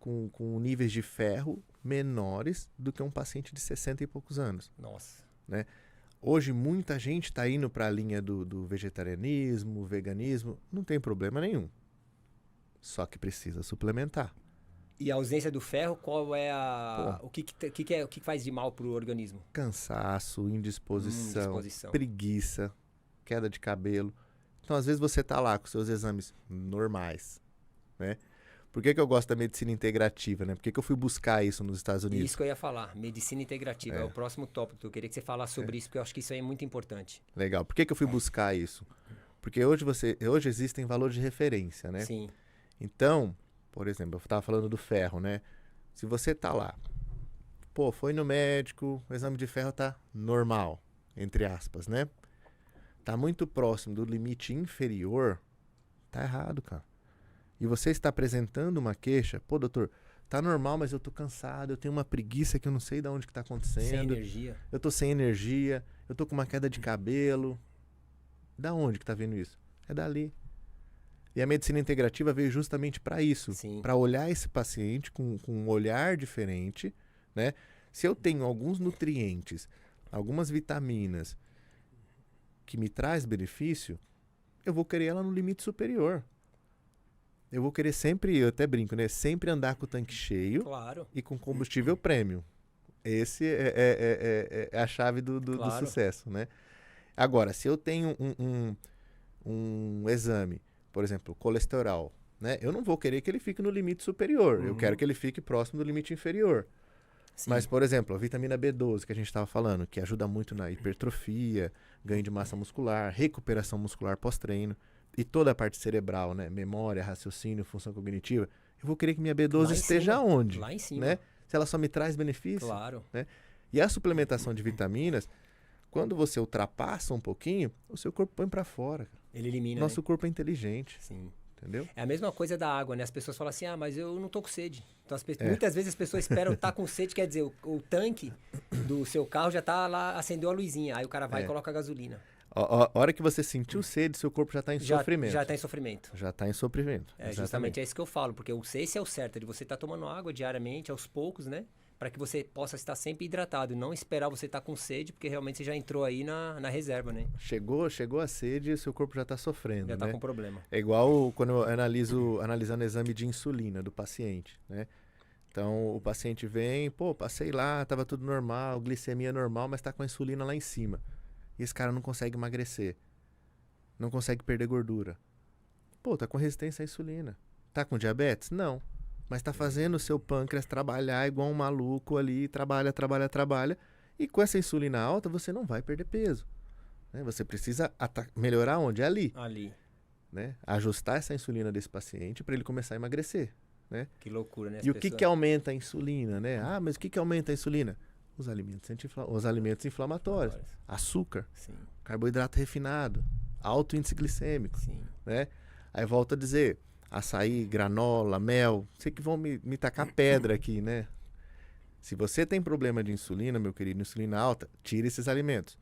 com níveis de ferro menores do que um paciente de 60 e poucos anos. Nossa. Né? Hoje, muita gente está indo para a linha do vegetarianismo, veganismo. Não tem problema nenhum. Só que precisa suplementar. E a ausência do ferro, qual é o que faz de mal pro organismo? Cansaço, indisposição, Indisposição. preguiça, queda de cabelo. Então, às vezes, você está lá com seus exames normais, né? Por que eu gosto da medicina integrativa, né? Por que eu fui buscar isso nos Estados Unidos? Isso que eu ia falar, medicina integrativa, é o próximo tópico. Eu queria que você falasse sobre isso, porque eu acho que isso aí é muito importante. Legal. Por que eu fui buscar isso? Porque hoje existem valores de referência, né? Sim. Então, por exemplo, eu estava falando do ferro, né? Se você tá lá, foi no médico, o exame de ferro tá normal, entre aspas, né? Tá muito próximo do limite inferior, tá errado, cara. E você está apresentando uma queixa, doutor, tá normal, mas eu tô cansado, eu tenho uma preguiça que eu não sei de onde que tá acontecendo. Sem energia. Eu tô sem energia, eu tô com uma queda de cabelo. Da onde que tá vindo isso? É dali. E a medicina integrativa veio justamente para isso, para olhar esse paciente com um olhar diferente, né? Se eu tenho alguns nutrientes, algumas vitaminas que me traz benefício, eu vou querer ela no limite superior. Eu vou querer sempre, eu até brinco, né? Sempre andar com o tanque cheio e com combustível premium. Esse é a chave do sucesso, né? Agora, se eu tenho um exame, por exemplo, colesterol, né? Eu não vou querer que ele fique no limite superior. Eu quero que ele fique próximo do limite inferior. Sim. Mas, por exemplo, a vitamina B12 que a gente estava falando, que ajuda muito na hipertrofia, ganho de massa muscular, recuperação muscular pós-treino e toda a parte cerebral, né? Memória, raciocínio, função cognitiva. Eu vou querer que minha B12 esteja onde? Lá em cima. Né? Se ela só me traz benefício. Claro. Né? E a suplementação de vitaminas, quando você ultrapassa um pouquinho, o seu corpo põe para fora. Ele elimina, Nosso corpo é inteligente. Sim. Entendeu? É a mesma coisa da água, né? As pessoas falam assim, mas eu não tô com sede. Então, muitas vezes as pessoas esperam estar com sede, quer dizer, o tanque do seu carro já tá lá, acendeu a luzinha. Aí o cara vai e coloca a gasolina. A hora que você sentiu sede, seu corpo já está em sofrimento. Já está em sofrimento. Já está em sofrimento. Justamente é isso que eu falo, porque esse é o certo, de você estar tomando água diariamente, aos poucos, né? para que você possa estar sempre hidratado, não esperar você estar com sede, porque realmente você já entrou aí na reserva, né? Chegou a sede e o seu corpo já está sofrendo, Já né? está com problema. É igual quando eu analisando o exame de insulina do paciente, né? Então, o paciente vem, pô, passei lá, tava tudo normal, glicemia normal, mas tá com a insulina lá em cima. E esse cara não consegue emagrecer. Não consegue perder gordura. Pô, tá com resistência à insulina. Tá com diabetes? Não. Mas tá fazendo o seu pâncreas trabalhar igual um maluco ali, trabalha. E com essa insulina alta, você não vai perder peso. Né? Você precisa melhorar onde? Ali. Né? Ajustar essa insulina desse paciente para ele começar a emagrecer. Né? Que loucura, né? E o que aumenta a insulina, né? Ah, mas o que aumenta a insulina? Os alimentos inflamatórios. Açúcar, sim, carboidrato refinado, alto índice glicêmico. Sim. Né? Aí volto a dizer, açaí, granola, mel, sei que vão me tacar pedra aqui, né? Se você tem problema de insulina, meu querido, insulina alta, tire esses alimentos.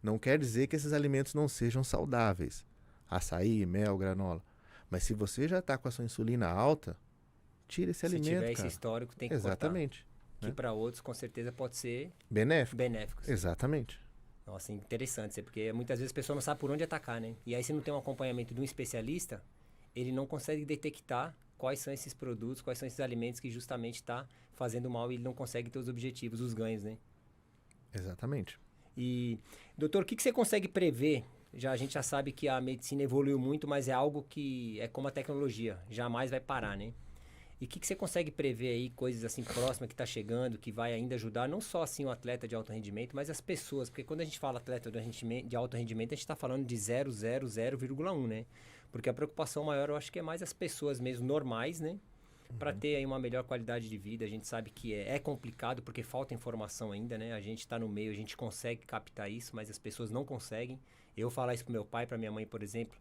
Não quer dizer que esses alimentos não sejam saudáveis. Açaí, mel, granola. Mas se você já está com a sua insulina alta, tira esse alimento, Se tiver cara. esse histórico, tem que Exatamente. cortar. Que para outros, com certeza, pode ser benéfico. Exatamente. Nossa, interessante, porque muitas vezes a pessoa não sabe por onde atacar, né? E aí, se não tem um acompanhamento de um especialista, ele não consegue detectar quais são esses produtos, quais são esses alimentos que justamente está fazendo mal e ele não consegue ter os objetivos, os ganhos, né? Exatamente. E, doutor, o que você consegue prever? A gente já sabe que a medicina evoluiu muito, mas é algo que é como a tecnologia, jamais vai parar, né? E o que você consegue prever aí, coisas assim próximas que está chegando, que vai ainda ajudar, não só assim o atleta de alto rendimento, mas as pessoas, porque quando a gente fala atleta de alto rendimento, a gente está falando de 0,0,0,1, né? Porque a preocupação maior, eu acho que é mais as pessoas mesmo normais, né? Para ter aí uma melhor qualidade de vida. A gente sabe que é complicado porque falta informação ainda, né? A gente está no meio, a gente consegue captar isso, mas as pessoas não conseguem. Eu falar isso pro meu pai, pra minha mãe, por exemplo,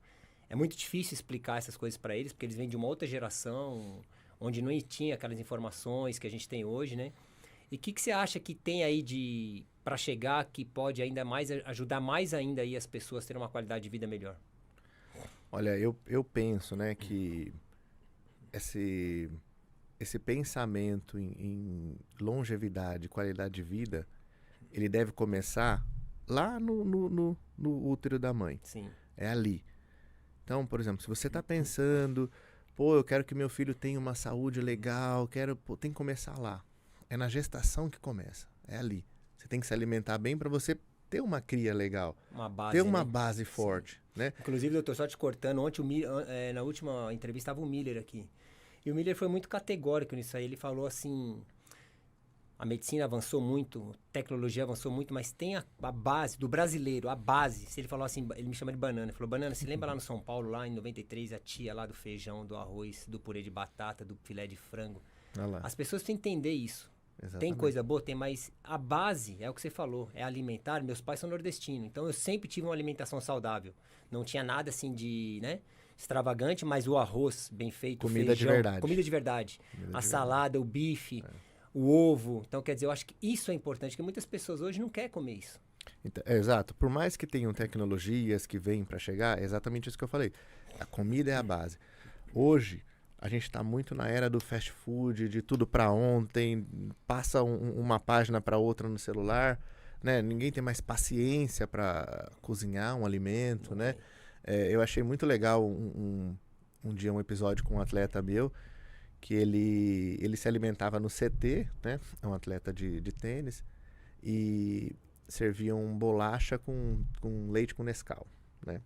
é muito difícil explicar essas coisas para eles, porque eles vêm de uma outra geração, onde não tinha aquelas informações que a gente tem hoje, né? E o que você acha que tem aí para chegar que pode ainda mais ajudar mais ainda aí as pessoas a terem uma qualidade de vida melhor? Olha, eu penso, né, que esse pensamento em longevidade, qualidade de vida, ele deve começar lá no útero da mãe. Sim. É ali. Então, por exemplo, se você está pensando, pô, eu quero que meu filho tenha uma saúde legal, tem que começar lá. É na gestação que começa, é ali. Você tem que se alimentar bem para você ter uma cria legal, uma base, ter uma né? base forte, né? Inclusive, doutor, só te cortando, ontem na última entrevista estava o Miller aqui. E o Miller foi muito categórico nisso aí. Ele falou assim, a medicina avançou muito, a tecnologia avançou muito, mas tem a base do brasileiro, a base. Se ele falou assim, ele me chama de Banana. Ele falou, Banana, se lembra lá no São Paulo, lá em 93, a tia lá do feijão, do arroz, do purê de batata, do filé de frango. As pessoas têm que entender isso. Exatamente. Tem coisa boa, tem, mas a base é o que você falou, é alimentar. Meus pais são nordestinos, então eu sempre tive uma alimentação saudável. Não tinha nada assim de, né, extravagante, mas o arroz bem feito, comida feijão, de verdade. Comida de verdade. A salada, o bife, o ovo. Então, quer dizer, eu acho que isso é importante, porque muitas pessoas hoje não querem comer isso. Então, exato. Por mais que tenham tecnologias que vêm para chegar, é exatamente isso que eu falei. A comida é a base. Hoje, a gente está muito na era do fast food, de tudo para ontem, passa uma página para outra no celular, né? Ninguém tem mais paciência para cozinhar um alimento, né? Eu achei muito legal um dia um episódio com um atleta meu, que ele se alimentava no CT, né? É um atleta de tênis, e serviam bolacha com leite com Nescau, né?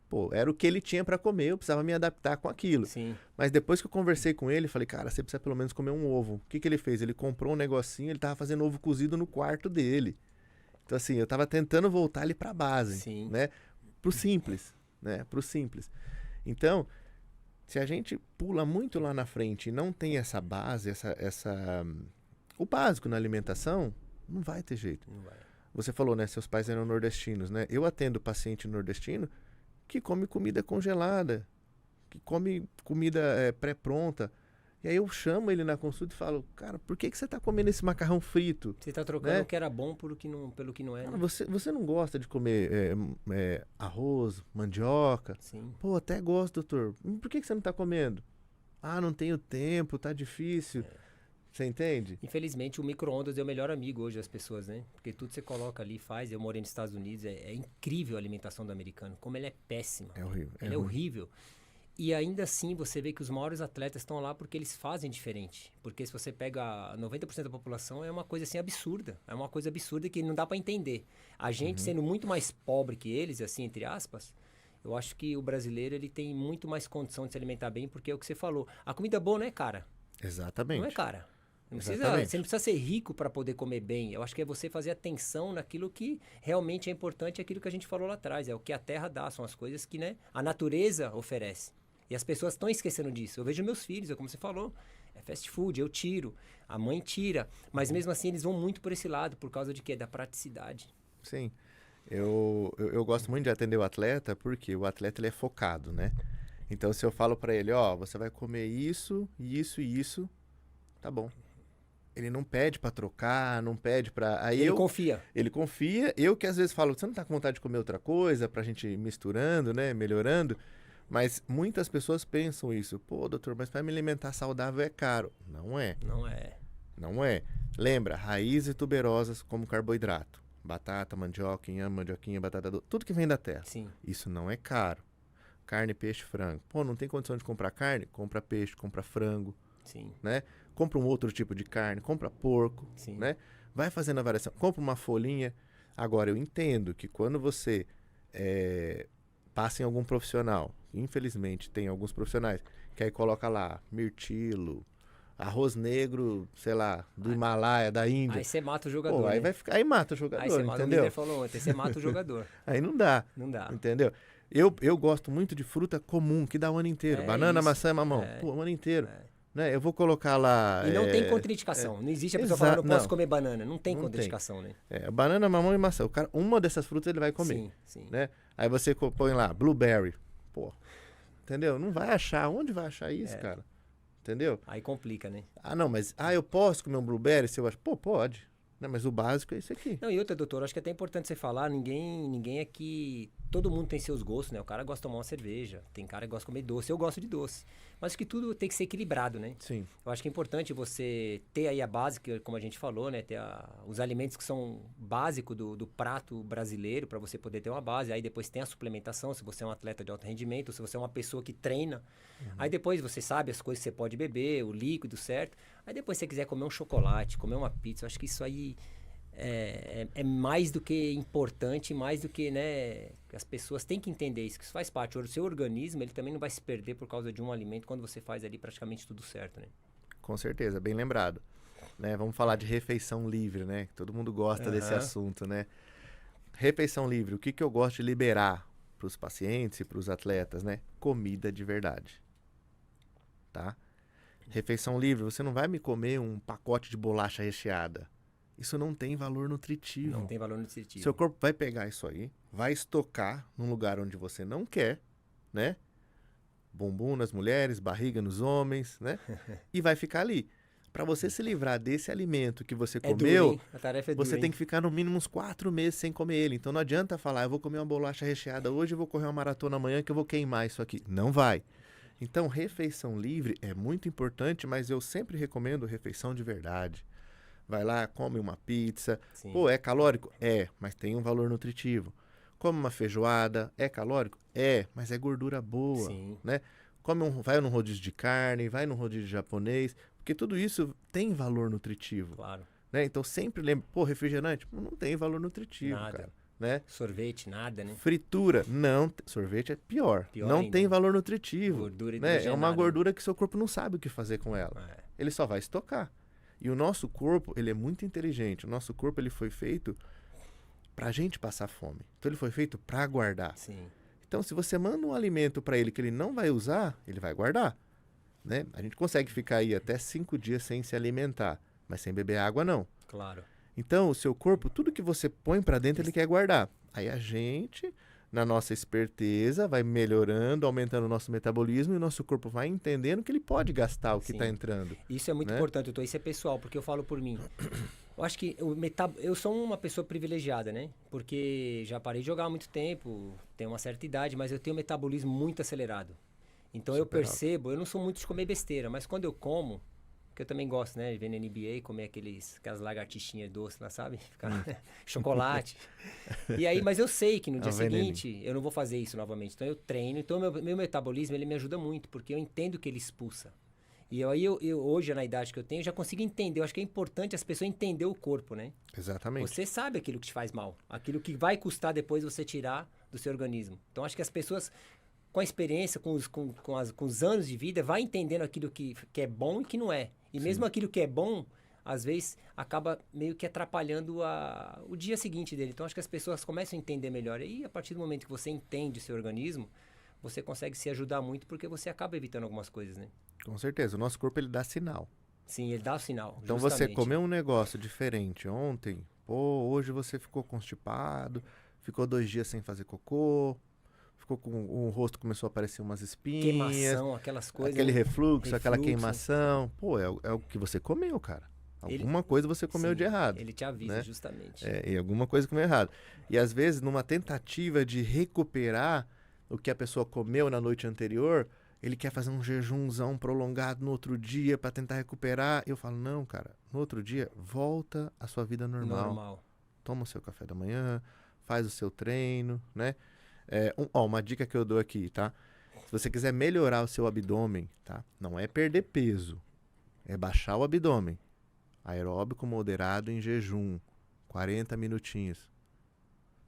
Pô, era o que ele tinha para comer, eu precisava me adaptar com aquilo. Sim. Mas depois que eu conversei com ele, falei, cara, você precisa pelo menos comer um ovo. O que ele fez? Ele comprou um negocinho, ele tava fazendo ovo cozido no quarto dele. Então, assim, eu tava tentando voltar ele pra base, Sim. né? Pro simples, né? Pro simples. Então, se a gente pula muito lá na frente e não tem essa base, o básico na alimentação, não vai ter jeito. Não vai. Você falou, né? Seus pais eram nordestinos, né? Eu atendo paciente nordestino que come comida congelada, que come comida pré-pronta. E aí eu chamo ele na consulta e falo, cara, por que você está comendo esse macarrão frito? Você está trocando o que era bom pelo que não é, cara, né? você não gosta de comer arroz, mandioca? Sim. Pô, até gosto, doutor. Por que você não está comendo? Ah, não tenho tempo, tá difícil. Você entende? Infelizmente, o micro-ondas é o melhor amigo hoje das pessoas, né? Porque tudo você coloca ali, faz. Eu morei nos Estados Unidos, é incrível a alimentação do americano. Como ele é péssima. É horrível. Ele é horrível. E ainda assim, você vê que os maiores atletas estão lá porque eles fazem diferente. Porque se você pega 90% da população, é uma coisa assim absurda. É uma coisa absurda que não dá para entender. A gente, sendo muito mais pobre que eles, assim, entre aspas, eu acho que o brasileiro ele tem muito mais condição de se alimentar bem, porque é o que você falou. A comida boa não é cara. Exatamente. Não é cara. Você não precisa ser rico para poder comer bem. Eu acho que é você fazer atenção naquilo que realmente é importante, aquilo que a gente falou lá atrás. É o que a terra dá, são as coisas que, né, a natureza oferece. E as pessoas estão esquecendo disso. Eu vejo meus filhos, como você falou, é fast food, eu tiro, a mãe tira. Mas mesmo assim eles vão muito por esse lado, por causa de quê? Da praticidade. Sim. Eu gosto muito de atender o atleta, porque o atleta ele é focado, né? Então, se eu falo pra ele, ó, você vai comer isso, isso e isso, tá bom. Ele não pede pra trocar, não pede pra... Aí Ele confia. Ele confia. Eu que às vezes falo, você não tá com vontade de comer outra coisa, pra gente ir misturando, né, melhorando. Mas muitas pessoas pensam isso. Pô, doutor, mas para me alimentar saudável é caro. Não é. Não é. Não é. Lembra, raízes tuberosas como carboidrato. Batata, mandioca, inhame, mandioquinha, batata doce. Tudo que vem da terra. Sim. Isso não é caro. Carne, peixe, frango. Pô, não tem condição de comprar carne? Compra peixe, compra frango. Sim. Né? Compra um outro tipo de carne, compra porco. Sim. Né? Vai fazendo a variação. Compra uma folhinha. Agora, eu entendo que quando você passa em algum profissional, infelizmente tem alguns profissionais, que aí coloca lá mirtilo, arroz negro, sei lá, do Himalaia, da Índia. Aí você mata o jogador. Pô, aí né? vai ficar, aí mata o jogador, Aí você mata, entendeu? o líder falou ontem, você mata o jogador. Aí não dá. Não dá. Entendeu? Eu gosto muito de fruta comum, que dá o ano inteiro. Banana, isso. maçã e mamão. Pô, o ano inteiro. É. Né? Eu vou colocar lá... E não tem contraindicação. Não existe a pessoa falando, eu posso comer banana. Não tem contraindicação, né? Banana, mamão e maçã. O cara, uma dessas frutas ele vai comer. Sim, sim. Né? Aí você põe lá, blueberry. Pô, entendeu? Não vai achar. Onde vai achar isso, cara? Entendeu? Aí complica, né? Ah, não, mas... eu posso comer um blueberry se eu acho... Pô, pode. Né? Mas o básico é isso aqui. Não, e outra, doutor, acho que é até importante você falar, ninguém aqui... Todo mundo tem seus gostos, né? O cara gosta de tomar uma cerveja, tem cara que gosta de comer doce, eu gosto de doce. Mas acho que tudo tem que ser equilibrado, né? Sim. Eu acho que é importante você ter aí a base, como a gente falou, né? Ter os alimentos que são básicos do prato brasileiro, para você poder ter uma base. Aí depois tem a suplementação, se você é um atleta de alto rendimento, se você é uma pessoa que treina. Aí depois você sabe as coisas que você pode beber, o líquido certo. Aí depois se você quiser comer um chocolate, comer uma pizza, eu acho que isso aí... É mais do que importante, mais do que, né, as pessoas têm que entender isso, que isso faz parte. O seu organismo, ele também não vai se perder por causa de um alimento quando você faz ali praticamente tudo certo, né? Com certeza, bem lembrado. Né? Vamos falar de refeição livre, né? Todo mundo gosta desse assunto, né? Refeição livre, o que eu gosto de liberar para os pacientes e para os atletas, né? Comida de verdade. Tá? Refeição livre, você não vai me comer um pacote de bolacha recheada. Isso não tem valor nutritivo. Não tem valor nutritivo. Seu corpo vai pegar isso aí, vai estocar num lugar onde você não quer, né? Bumbum nas mulheres, barriga nos homens, né? E vai ficar ali. Para você se livrar desse alimento que você comeu, duro, a tarefa é dura, você tem que ficar no mínimo uns 4 meses sem comer ele. Então não adianta falar, eu vou comer uma bolacha recheada hoje, eu vou correr uma maratona amanhã que eu vou queimar isso aqui. Não vai. Então refeição livre é muito importante, mas eu sempre recomendo refeição de verdade. Vai lá, come uma pizza. Sim. Pô, é calórico? É, mas tem um valor nutritivo. Come uma feijoada, é calórico? É, mas é gordura boa, Sim. né? Vai num rodízio de carne, vai num rodízio japonês, porque tudo isso tem valor nutritivo. Claro. Né? Então sempre lembra, pô, refrigerante? Não tem valor nutritivo, Nada. cara. Né? Sorvete, nada, né? Fritura, não. Sorvete é pior. Não ainda. tem valor nutritivo. Gordura né? É uma hidrogenada, gordura que seu corpo não sabe o que fazer com ela. Ele só vai estocar. E o nosso corpo, ele é muito inteligente. O nosso corpo, ele foi feito pra gente passar fome. Então, ele foi feito pra guardar. Sim. Então, se você manda um alimento pra ele que ele não vai usar, ele vai guardar. Né? A gente consegue ficar aí até 5 dias sem se alimentar, mas sem beber água, não. Claro. Então, o seu corpo, tudo que você põe pra dentro, ele quer guardar. Aí a gente, na nossa esperteza, vai melhorando, aumentando o nosso metabolismo e o nosso corpo vai entendendo que ele pode gastar o que está entrando. Isso é muito importante, doutor. Isso é pessoal, porque eu falo por mim. Eu acho que eu sou uma pessoa privilegiada, né? Porque já parei de jogar há muito tempo, tenho uma certa idade, mas eu tenho um metabolismo muito acelerado. Então eu percebo, eu não sou muito de comer besteira, mas quando eu como, que eu também gosto, né? De ver na NBA, comer aquelas lagartixinhas doces lá, sabe? Ficar chocolate. E aí, mas eu sei que no dia seguinte eu não vou fazer isso novamente. Então eu treino. Então meu metabolismo, ele me ajuda muito, porque eu entendo que ele expulsa. E aí eu hoje, na idade que eu tenho, já consigo entender. Eu acho que é importante as pessoas entender o corpo, né? Exatamente. Você sabe aquilo que te faz mal. Aquilo que vai custar depois você tirar do seu organismo. Então acho que as pessoas, com a experiência, com os anos de vida, vai entendendo aquilo que é bom e que não é. E mesmo aquilo que é bom, às vezes, acaba meio que atrapalhando o dia seguinte dele. Então, acho que as pessoas começam a entender melhor. E a partir do momento que você entende o seu organismo, você consegue se ajudar muito, porque você acaba evitando algumas coisas, né? Com certeza. O nosso corpo, ele dá sinal. Sim, ele dá o sinal. Então, justamente. você comeu um negócio diferente ontem, hoje você ficou constipado, ficou 2 dias sem fazer cocô, ficou com o rosto, começou a aparecer umas espinhas. Queimação, aquelas coisas. Aquele refluxo, aquela queimação. Pô, é o que você comeu, cara. Alguma coisa você comeu de errado. Ele te avisa, né? Justamente. E alguma coisa comeu errado. E às vezes, numa tentativa de recuperar o que a pessoa comeu na noite anterior, ele quer fazer um jejumzão prolongado no outro dia para tentar recuperar. Eu falo, não, cara, no outro dia, volta à sua vida normal. Toma o seu café da manhã, faz o seu treino, né? Uma dica que eu dou aqui, tá? Se você quiser melhorar o seu abdômen, tá? Não é perder peso, é baixar o abdômen. Aeróbico moderado em jejum, 40 minutinhos.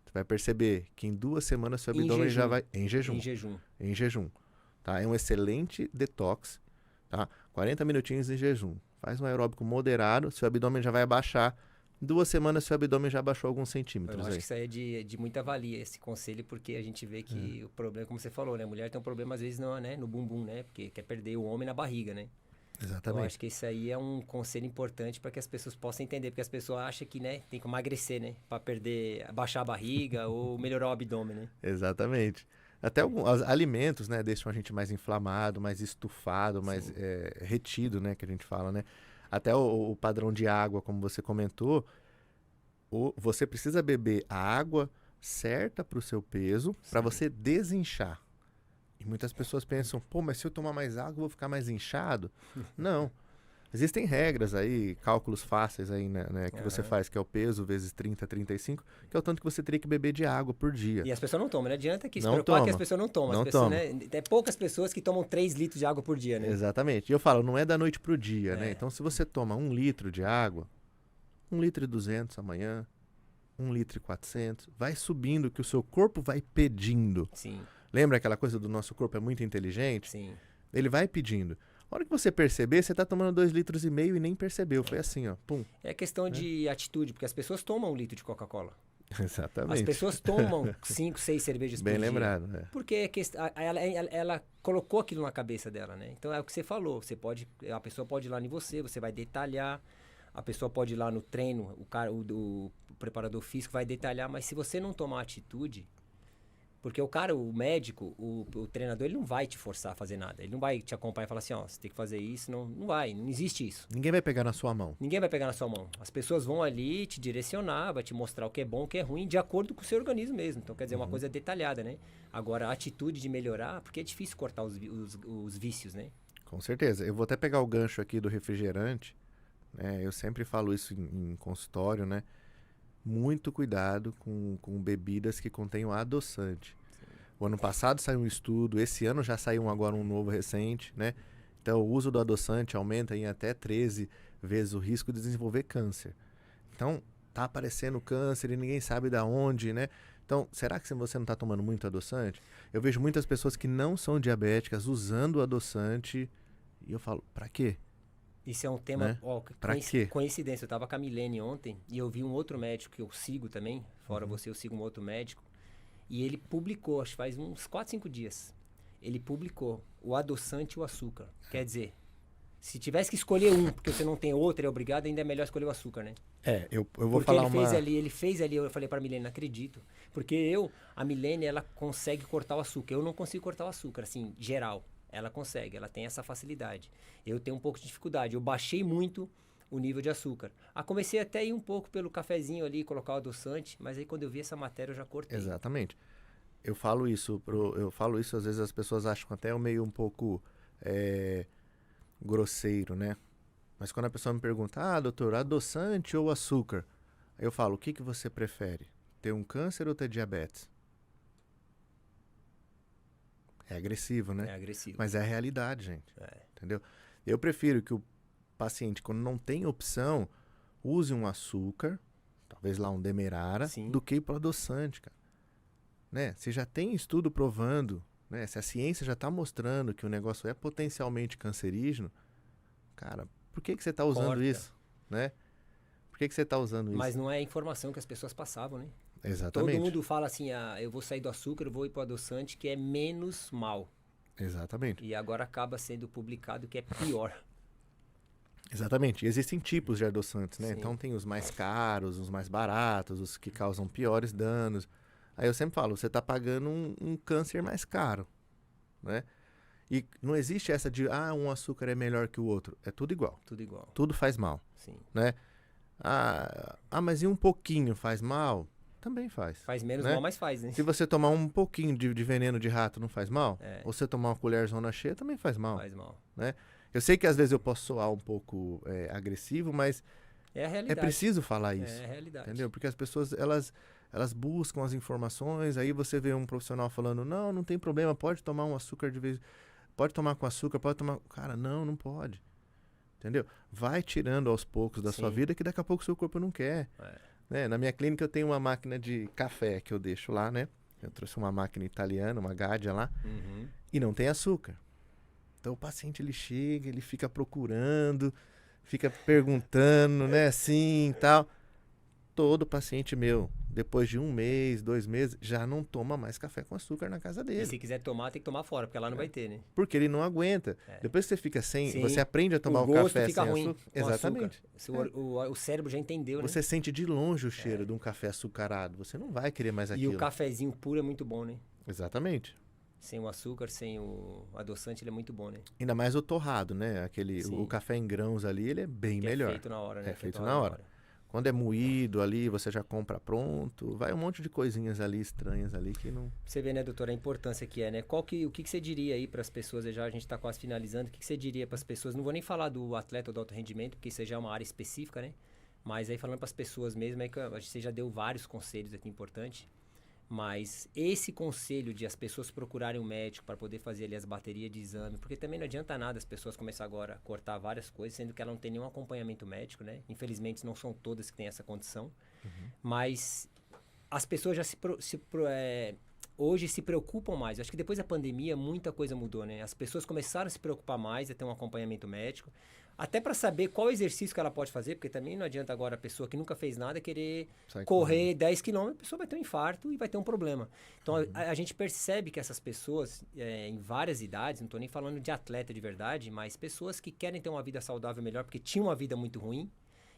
Você vai perceber que em 2 semanas seu abdômen já vai... Em jejum. Tá? É um excelente detox, tá? 40 minutinhos em jejum. Faz um aeróbico moderado, seu abdômen já vai abaixar. 2 semanas seu abdômen já baixou alguns centímetros. Eu acho que isso aí é de muita valia, esse conselho, porque a gente vê que o problema, como você falou, né? A mulher tem um problema às vezes no bumbum, né? Porque quer perder o homem na barriga, né? Exatamente. Eu acho que isso aí é um conselho importante para que as pessoas possam entender, porque as pessoas acham que, né, tem que emagrecer, né? Para baixar a barriga ou melhorar o abdômen, né? Exatamente. Até alguns alimentos, né, deixam a gente mais inflamado, mais estufado, mais retido, né, que a gente fala, né? Até o padrão de água, como você comentou, você precisa beber a água certa para o seu peso, para você desinchar. E muitas pessoas pensam, pô, mas se eu tomar mais água, eu vou ficar mais inchado? Não. Existem regras aí, cálculos fáceis aí, né, que você faz, que é o peso vezes 30, 35, que é o tanto que você teria que beber de água por dia. E as pessoas não tomam, não adianta que se não preocupar toma. que as pessoas não tomam. Não pessoas, toma. Né, tem poucas pessoas que tomam 3 litros de água por dia, né? Exatamente. E eu falo, não é da noite pro dia, né? Então, se você toma 1 litro de água, 1,2 litros amanhã, 1,4 litros, vai subindo, que o seu corpo vai pedindo. Sim. Lembra aquela coisa do nosso corpo é muito inteligente? Sim. Ele vai pedindo. A hora que você perceber, você tá tomando 2,5 litros e nem percebeu. Foi assim, ó. Pum. É questão de atitude, porque as pessoas tomam 1 litro de Coca-Cola. Exatamente. As pessoas tomam 5, 6 cervejas Bem por dia. Bem lembrado, né? Porque ela colocou aquilo na cabeça dela, né? Então é o que você falou. A pessoa pode ir lá em você vai detalhar. A pessoa pode ir lá no treino, o preparador físico vai detalhar, mas se você não tomar atitude, porque o médico, o treinador, ele não vai te forçar a fazer nada. Ele não vai te acompanhar e falar assim, ó, você tem que fazer isso. Não vai, não existe isso. Ninguém vai pegar na sua mão. Ninguém vai pegar na sua mão. As pessoas vão ali te direcionar, vai te mostrar o que é bom, o que é ruim, de acordo com o seu organismo mesmo. Então, quer dizer, uma coisa detalhada, né? Agora, a atitude de melhorar, porque é difícil cortar os vícios, né? Com certeza. Eu vou até pegar o gancho aqui do refrigerante, né? Eu sempre falo isso em consultório, né? Muito cuidado com bebidas que contenham adoçante. Sim. O ano passado saiu um estudo, esse ano já saiu agora um novo recente, né? Então, o uso do adoçante aumenta em até 13 vezes o risco de desenvolver câncer. Então, tá aparecendo câncer e ninguém sabe de onde, né? Então, será que você não está tomando muito adoçante? Eu vejo muitas pessoas que não são diabéticas usando adoçante e eu falo, pra quê? Isso é um tema, né? Pra quê? Coincidência. Eu estava com a Milene ontem e eu vi um outro médico que eu sigo também, fora você, eu sigo um outro médico, e ele publicou, acho que faz uns 4, 5 dias, ele publicou o adoçante e o açúcar. Quer dizer, se tivesse que escolher um, porque você não tem outro, é obrigado, ainda é melhor escolher o açúcar, né? Eu vou porque falar ele fez ali, eu falei para a Milene, não acredito. Porque a Milene, ela consegue cortar o açúcar. Eu não consigo cortar o açúcar, assim, geral. Ela consegue, ela tem essa facilidade. Eu tenho um pouco de dificuldade. Eu baixei muito o nível de açúcar. Comecei até a ir um pouco pelo cafezinho ali, colocar o adoçante, mas aí quando eu vi essa matéria eu já cortei. Exatamente. Eu falo isso, às vezes as pessoas acham até meio um pouco grosseiro, né? Mas quando a pessoa me pergunta, doutor, adoçante ou açúcar? Aí eu falo, o que você prefere? Ter um câncer ou ter diabetes? É agressivo, né? É agressivo. Mas é a realidade, gente. É. Entendeu? Eu prefiro que o paciente, quando não tem opção, use um açúcar, talvez lá um demerara, Sim. do que ir para adoçante, cara. Né? Você já tem estudo provando, né? Se a ciência já está mostrando que o negócio é potencialmente cancerígeno, cara, por que você está usando Corta. isso? Né? Por que você está usando isso? Mas não é a informação que as pessoas passavam, né? Exatamente. Todo mundo fala assim, eu vou sair do açúcar, eu vou ir para o adoçante, que é menos mal. Exatamente. E agora acaba sendo publicado que é pior. Exatamente. E existem tipos de adoçantes, né? Sim. Então tem os mais caros, os mais baratos, os que causam piores danos. Aí eu sempre falo, você está pagando um câncer mais caro, né? E não existe essa de, um açúcar é melhor que o outro. É tudo igual. Tudo igual. Tudo faz mal, Sim. né? Mas e um pouquinho faz mal? Também faz. Faz menos né? mal, mas faz, né? Se você tomar um pouquinho de veneno de rato, não faz mal? É. Ou você tomar uma colherzona cheia, também faz mal. Faz mal. Né? Eu sei que às vezes eu posso soar um pouco agressivo, mas é a realidade. é preciso falar isso. É a realidade. Entendeu? Porque as pessoas, elas buscam as informações, aí você vê um profissional falando, não tem problema, pode tomar um açúcar de vez... Pode tomar com açúcar, pode tomar... Cara, não pode. Entendeu? Vai tirando aos poucos da sua vida que daqui a pouco o seu corpo não quer. Né? Na minha clínica eu tenho uma máquina de café que eu deixo lá, né? Eu trouxe uma máquina italiana, uma Gadia lá, e não tem açúcar. Então o paciente ele chega, ele fica procurando, fica perguntando, né, assim e tal. Todo paciente meu, depois de 1 mês, 2 meses, já não toma mais café com açúcar na casa dele. E se quiser tomar, tem que tomar fora, porque lá não vai ter, né? Porque ele não aguenta. Depois que você fica sem, Sim. você aprende a tomar o um gosto café fica sem ruim açúcar. com Exatamente. Açúcar. O cérebro já entendeu, né? Você sente de longe o cheiro de um café açucarado. Você não vai querer mais aquilo. E o cafezinho puro é muito bom, né? Exatamente. Sem o açúcar, sem o adoçante, ele é muito bom, né? Ainda mais o torrado, né? O café em grãos ali, ele é bem melhor. É feito na hora, né? É feito na hora. Quando é moído ali, você já compra pronto. Vai um monte de coisinhas ali, estranhas ali, que não... Você vê, né, doutor, a importância que é, né? O que você diria aí para as pessoas, já a gente está quase finalizando, o que você diria para as pessoas? Não vou nem falar do atleta ou do alto rendimento, porque isso já é uma área específica, né? Mas aí falando para as pessoas mesmo, você já deu vários conselhos aqui importantes. Mas esse conselho de as pessoas procurarem um médico para poder fazer ali as baterias de exame, porque também não adianta nada as pessoas começarem agora a cortar várias coisas, sendo que ela não tem nenhum acompanhamento médico, né? Infelizmente não são todas que têm essa condição. Mas as pessoas já hoje se preocupam mais. Eu acho que depois da pandemia muita coisa mudou, né? As pessoas começaram a se preocupar mais, a ter um acompanhamento médico. Até para saber qual exercício que ela pode fazer, porque também não adianta agora a pessoa que nunca fez nada querer correr 10 km, a pessoa vai ter um infarto e vai ter um problema. Então a gente percebe que essas pessoas, em várias idades, não estou nem falando de atleta de verdade, mas pessoas que querem ter uma vida saudável melhor, porque tinham uma vida muito ruim,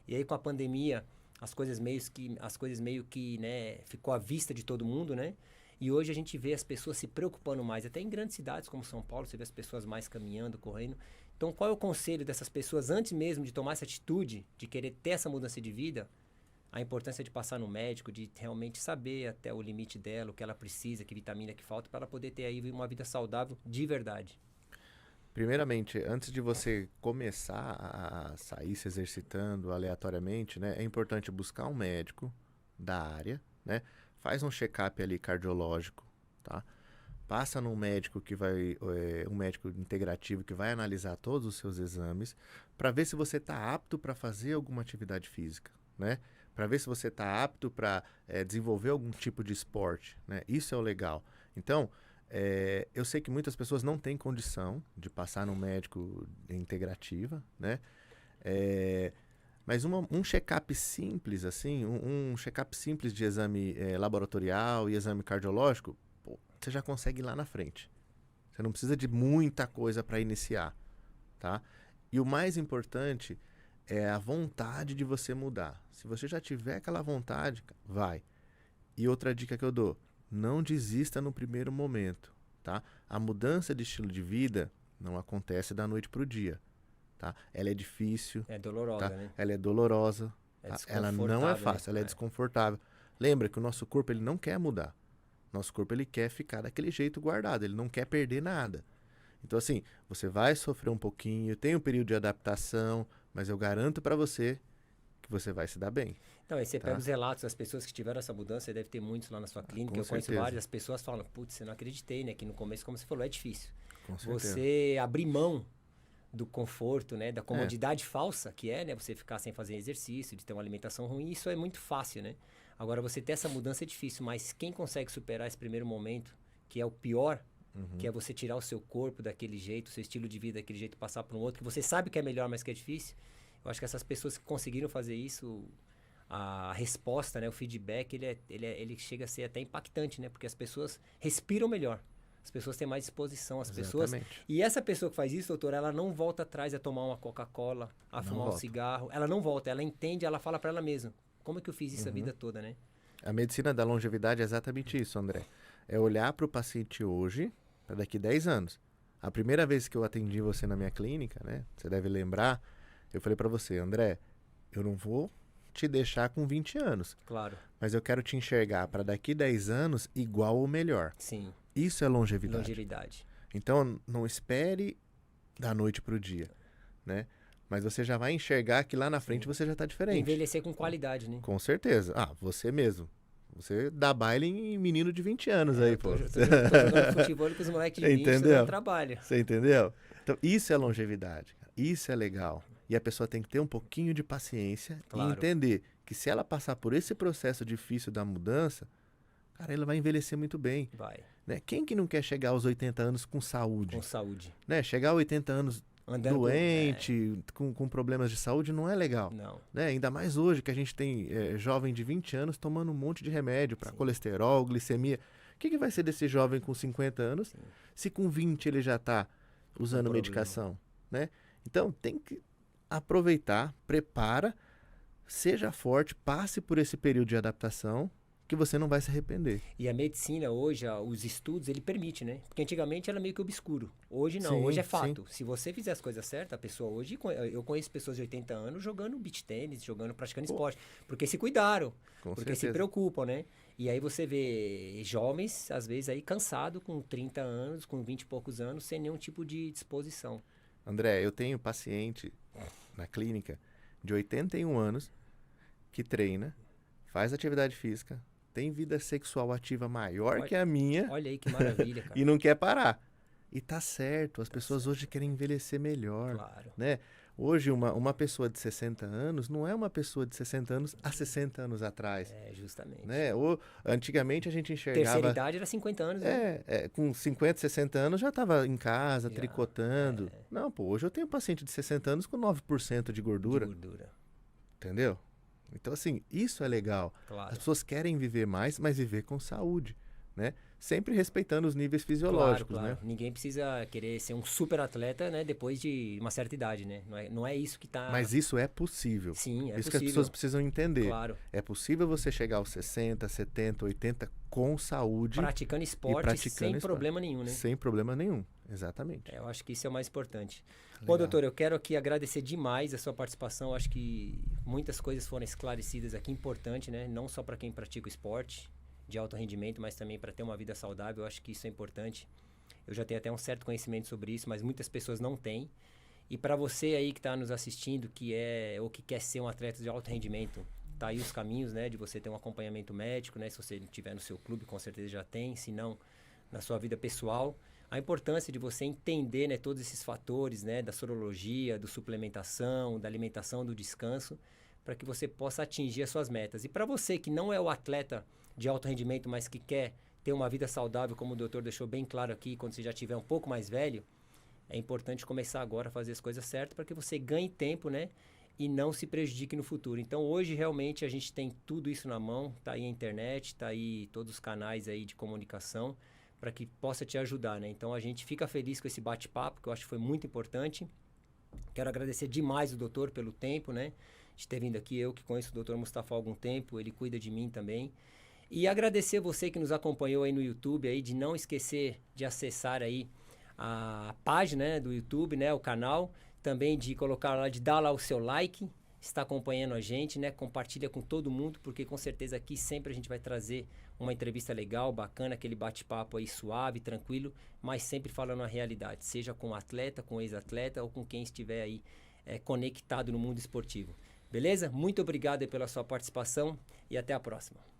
e aí com a pandemia as coisas meio que né, ficou à vista de todo mundo, né? E hoje a gente vê as pessoas se preocupando mais, até em grandes cidades como São Paulo, você vê as pessoas mais caminhando, correndo. Então, qual é o conselho dessas pessoas, antes mesmo de tomar essa atitude, de querer ter essa mudança de vida, a importância de passar no médico, de realmente saber até o limite dela, o que ela precisa, que vitamina que falta, para ela poder ter aí uma vida saudável de verdade? Primeiramente, antes de você começar a sair se exercitando aleatoriamente, né, é importante buscar um médico da área, né? Faz um check-up ali cardiológico, tá? Passa num médico um médico integrativo que vai analisar todos os seus exames para ver se você está apto para fazer alguma atividade física, né? Para ver se você está apto para desenvolver algum tipo de esporte, né? Isso é o legal. Então, eu sei que muitas pessoas não têm condição de passar num médico integrativa, né? Mas um check-up simples, assim, um check-up simples de exame laboratorial e exame cardiológico, você já consegue ir lá na frente. Você não precisa de muita coisa para iniciar, tá? E o mais importante é a vontade de você mudar. Se você já tiver aquela vontade, vai. E outra dica que eu dou, não desista no primeiro momento, tá? A mudança de estilo de vida não acontece da noite para o dia, tá? Ela é difícil. É dolorosa, tá? né? Ela é dolorosa. Ela não é fácil, ela é desconfortável. Lembra que o nosso corpo ele não quer mudar. Nosso corpo ele quer ficar daquele jeito guardado, ele não quer perder nada. Então assim, você vai sofrer um pouquinho, tem um período de adaptação, mas eu garanto para você que você vai se dar bem. Então, aí você Tá. pega os relatos das pessoas que tiveram essa mudança, deve ter muitos lá na sua clínica, Com eu conheço certeza. várias, as pessoas falam, putz, eu não acreditei, né? Que no começo, como você falou, é difícil. Com certeza. Você abrir mão do conforto, né? Da comodidade falsa que é, né? Você ficar sem fazer exercício, de ter uma alimentação ruim, isso é muito fácil, né? Agora, você ter essa mudança é difícil, mas quem consegue superar esse primeiro momento, que é o pior, que é você tirar o seu corpo daquele jeito, o seu estilo de vida daquele jeito, passar para um outro, que você sabe que é melhor, mas que é difícil. Eu acho que essas pessoas que conseguiram fazer isso, a resposta, né? O feedback, ele chega a ser até impactante, né? Porque as pessoas respiram melhor. As pessoas têm mais disposição, as pessoas... Exatamente. E essa pessoa que faz isso, doutor, ela não volta atrás a tomar uma Coca-Cola, a Não fumar um volta. cigarro. Ela não volta, ela entende, ela fala para ela mesma. Como é que eu fiz isso a vida toda, né? A medicina da longevidade é exatamente isso, André. É olhar para o paciente hoje, para daqui 10 anos. A primeira vez que eu atendi você na minha clínica, né? Você deve lembrar, eu falei para você, André, eu não vou te deixar com 20 anos, Claro, mas eu quero te enxergar para daqui 10 anos igual ou melhor. sim. Isso é longevidade. Longevidade. Então, não espere da noite para o dia, né? Mas você já vai enxergar que lá na frente você já está diferente. Envelhecer com qualidade, né? Com certeza. Ah, você mesmo. Você dá baile em menino de 20 anos aí, pô. Tô jogando futebol com os moleques de 20, tô Entendeu? dando trabalho. Você entendeu? Então, isso é longevidade, cara. Isso é legal. E a pessoa tem que ter um pouquinho de paciência Claro. e entender que se ela passar por esse processo difícil da mudança, cara, ela vai envelhecer muito bem, Vai, né? Quem que não quer chegar aos 80 anos com saúde, com saúde. né? Chegar aos 80 anos Andando doente, com problemas de saúde, não é legal. Não, Né? Ainda mais hoje que a gente tem jovem de 20 anos tomando um monte de remédio para colesterol, glicemia. O que vai ser desse jovem com 50 anos Sim. se com 20 ele já está usando problema. medicação? Né? Então tem que aproveitar, prepara, seja forte, passe por esse período de adaptação que você não vai se arrepender. E a medicina hoje, os estudos, ele permite, né? Porque antigamente era meio que obscuro. Hoje não, Sim, hoje é sim. fato. Se você fizer as coisas certas, a pessoa hoje... Eu conheço pessoas de 80 anos jogando beach tênis, praticando esporte. Porque se cuidaram, Com porque se certeza. preocupam, né? E aí você vê jovens, às vezes, aí cansado, com 30 anos, com 20 e poucos anos, sem nenhum tipo de disposição. André, eu tenho paciente na clínica de 81 anos que treina, faz atividade física, tem vida sexual ativa maior Olha- que a minha Olha aí que maravilha, cara. e não quer parar. E tá certo, as pessoas hoje querem envelhecer melhor, Claro. né? Hoje uma pessoa de 60 anos não é uma pessoa de 60 anos há 60 anos atrás, É, justamente. né? Antigamente a gente Terceira enxergava... idade era 50 anos, né? com 50, 60 anos já estava em casa, Já, tricotando. Não, pô, hoje eu tenho um paciente de 60 anos com 9% de gordura, De gordura, entendeu? Então, assim, isso é legal. claro. As pessoas querem viver mais, mas viver com saúde, né? Sempre respeitando os níveis fisiológicos, Claro. né? Ninguém precisa querer ser um super atleta, né? Depois de uma certa idade, né? Não é isso que tá... Mas isso é possível. Sim, é isso que as possível. pessoas precisam entender. Claro. É possível você chegar aos 60, 70, 80 com saúde, Praticando esporte praticando sem esporte. problema nenhum, né? sem problema nenhum. Exatamente. Eu acho que isso é o mais importante. Legal. Bom, doutor, eu quero aqui agradecer demais a sua participação. Eu acho que muitas coisas foram esclarecidas aqui, importante, né? Não só para quem pratica o esporte de alto rendimento, mas também para ter uma vida saudável. Eu acho que isso é importante. Eu já tenho até um certo conhecimento sobre isso, mas muitas pessoas não têm. E para você aí que está nos assistindo, que é ou que quer ser um atleta de alto rendimento, tá aí os caminhos, né, de você ter um acompanhamento médico, né? Se você tiver no seu clube, com certeza já tem, se não, na sua vida pessoal. A importância de você entender, né, todos esses fatores, né, da sorologia, da suplementação, da alimentação, do descanso, para que você possa atingir as suas metas. E para você que não é o atleta de alto rendimento, mas que quer ter uma vida saudável, como o doutor deixou bem claro aqui, quando você já estiver um pouco mais velho, é importante começar agora a fazer as coisas certas para que você ganhe tempo, né, e não se prejudique no futuro. Então, hoje, realmente, a gente tem tudo isso na mão. Tá aí a internet, tá aí todos os canais aí de comunicação para que possa te ajudar, né? Então, a gente fica feliz com esse bate-papo, que eu acho que foi muito importante. Quero agradecer demais o doutor pelo tempo, né? De ter vindo aqui. Eu que conheço o doutor Mustafa há algum tempo, ele cuida de mim também. E agradecer você que nos acompanhou aí no YouTube, aí, de não esquecer de acessar aí a página, né, do YouTube, né, o canal. Também de colocar lá, de dar lá o seu like, está acompanhando a gente, né? Compartilha com todo mundo, porque com certeza aqui sempre a gente vai trazer uma entrevista legal, bacana, aquele bate-papo aí suave, tranquilo, mas sempre falando a realidade, seja com atleta, com ex-atleta ou com quem estiver aí conectado no mundo esportivo. Beleza? Muito obrigado aí pela sua participação e até a próxima.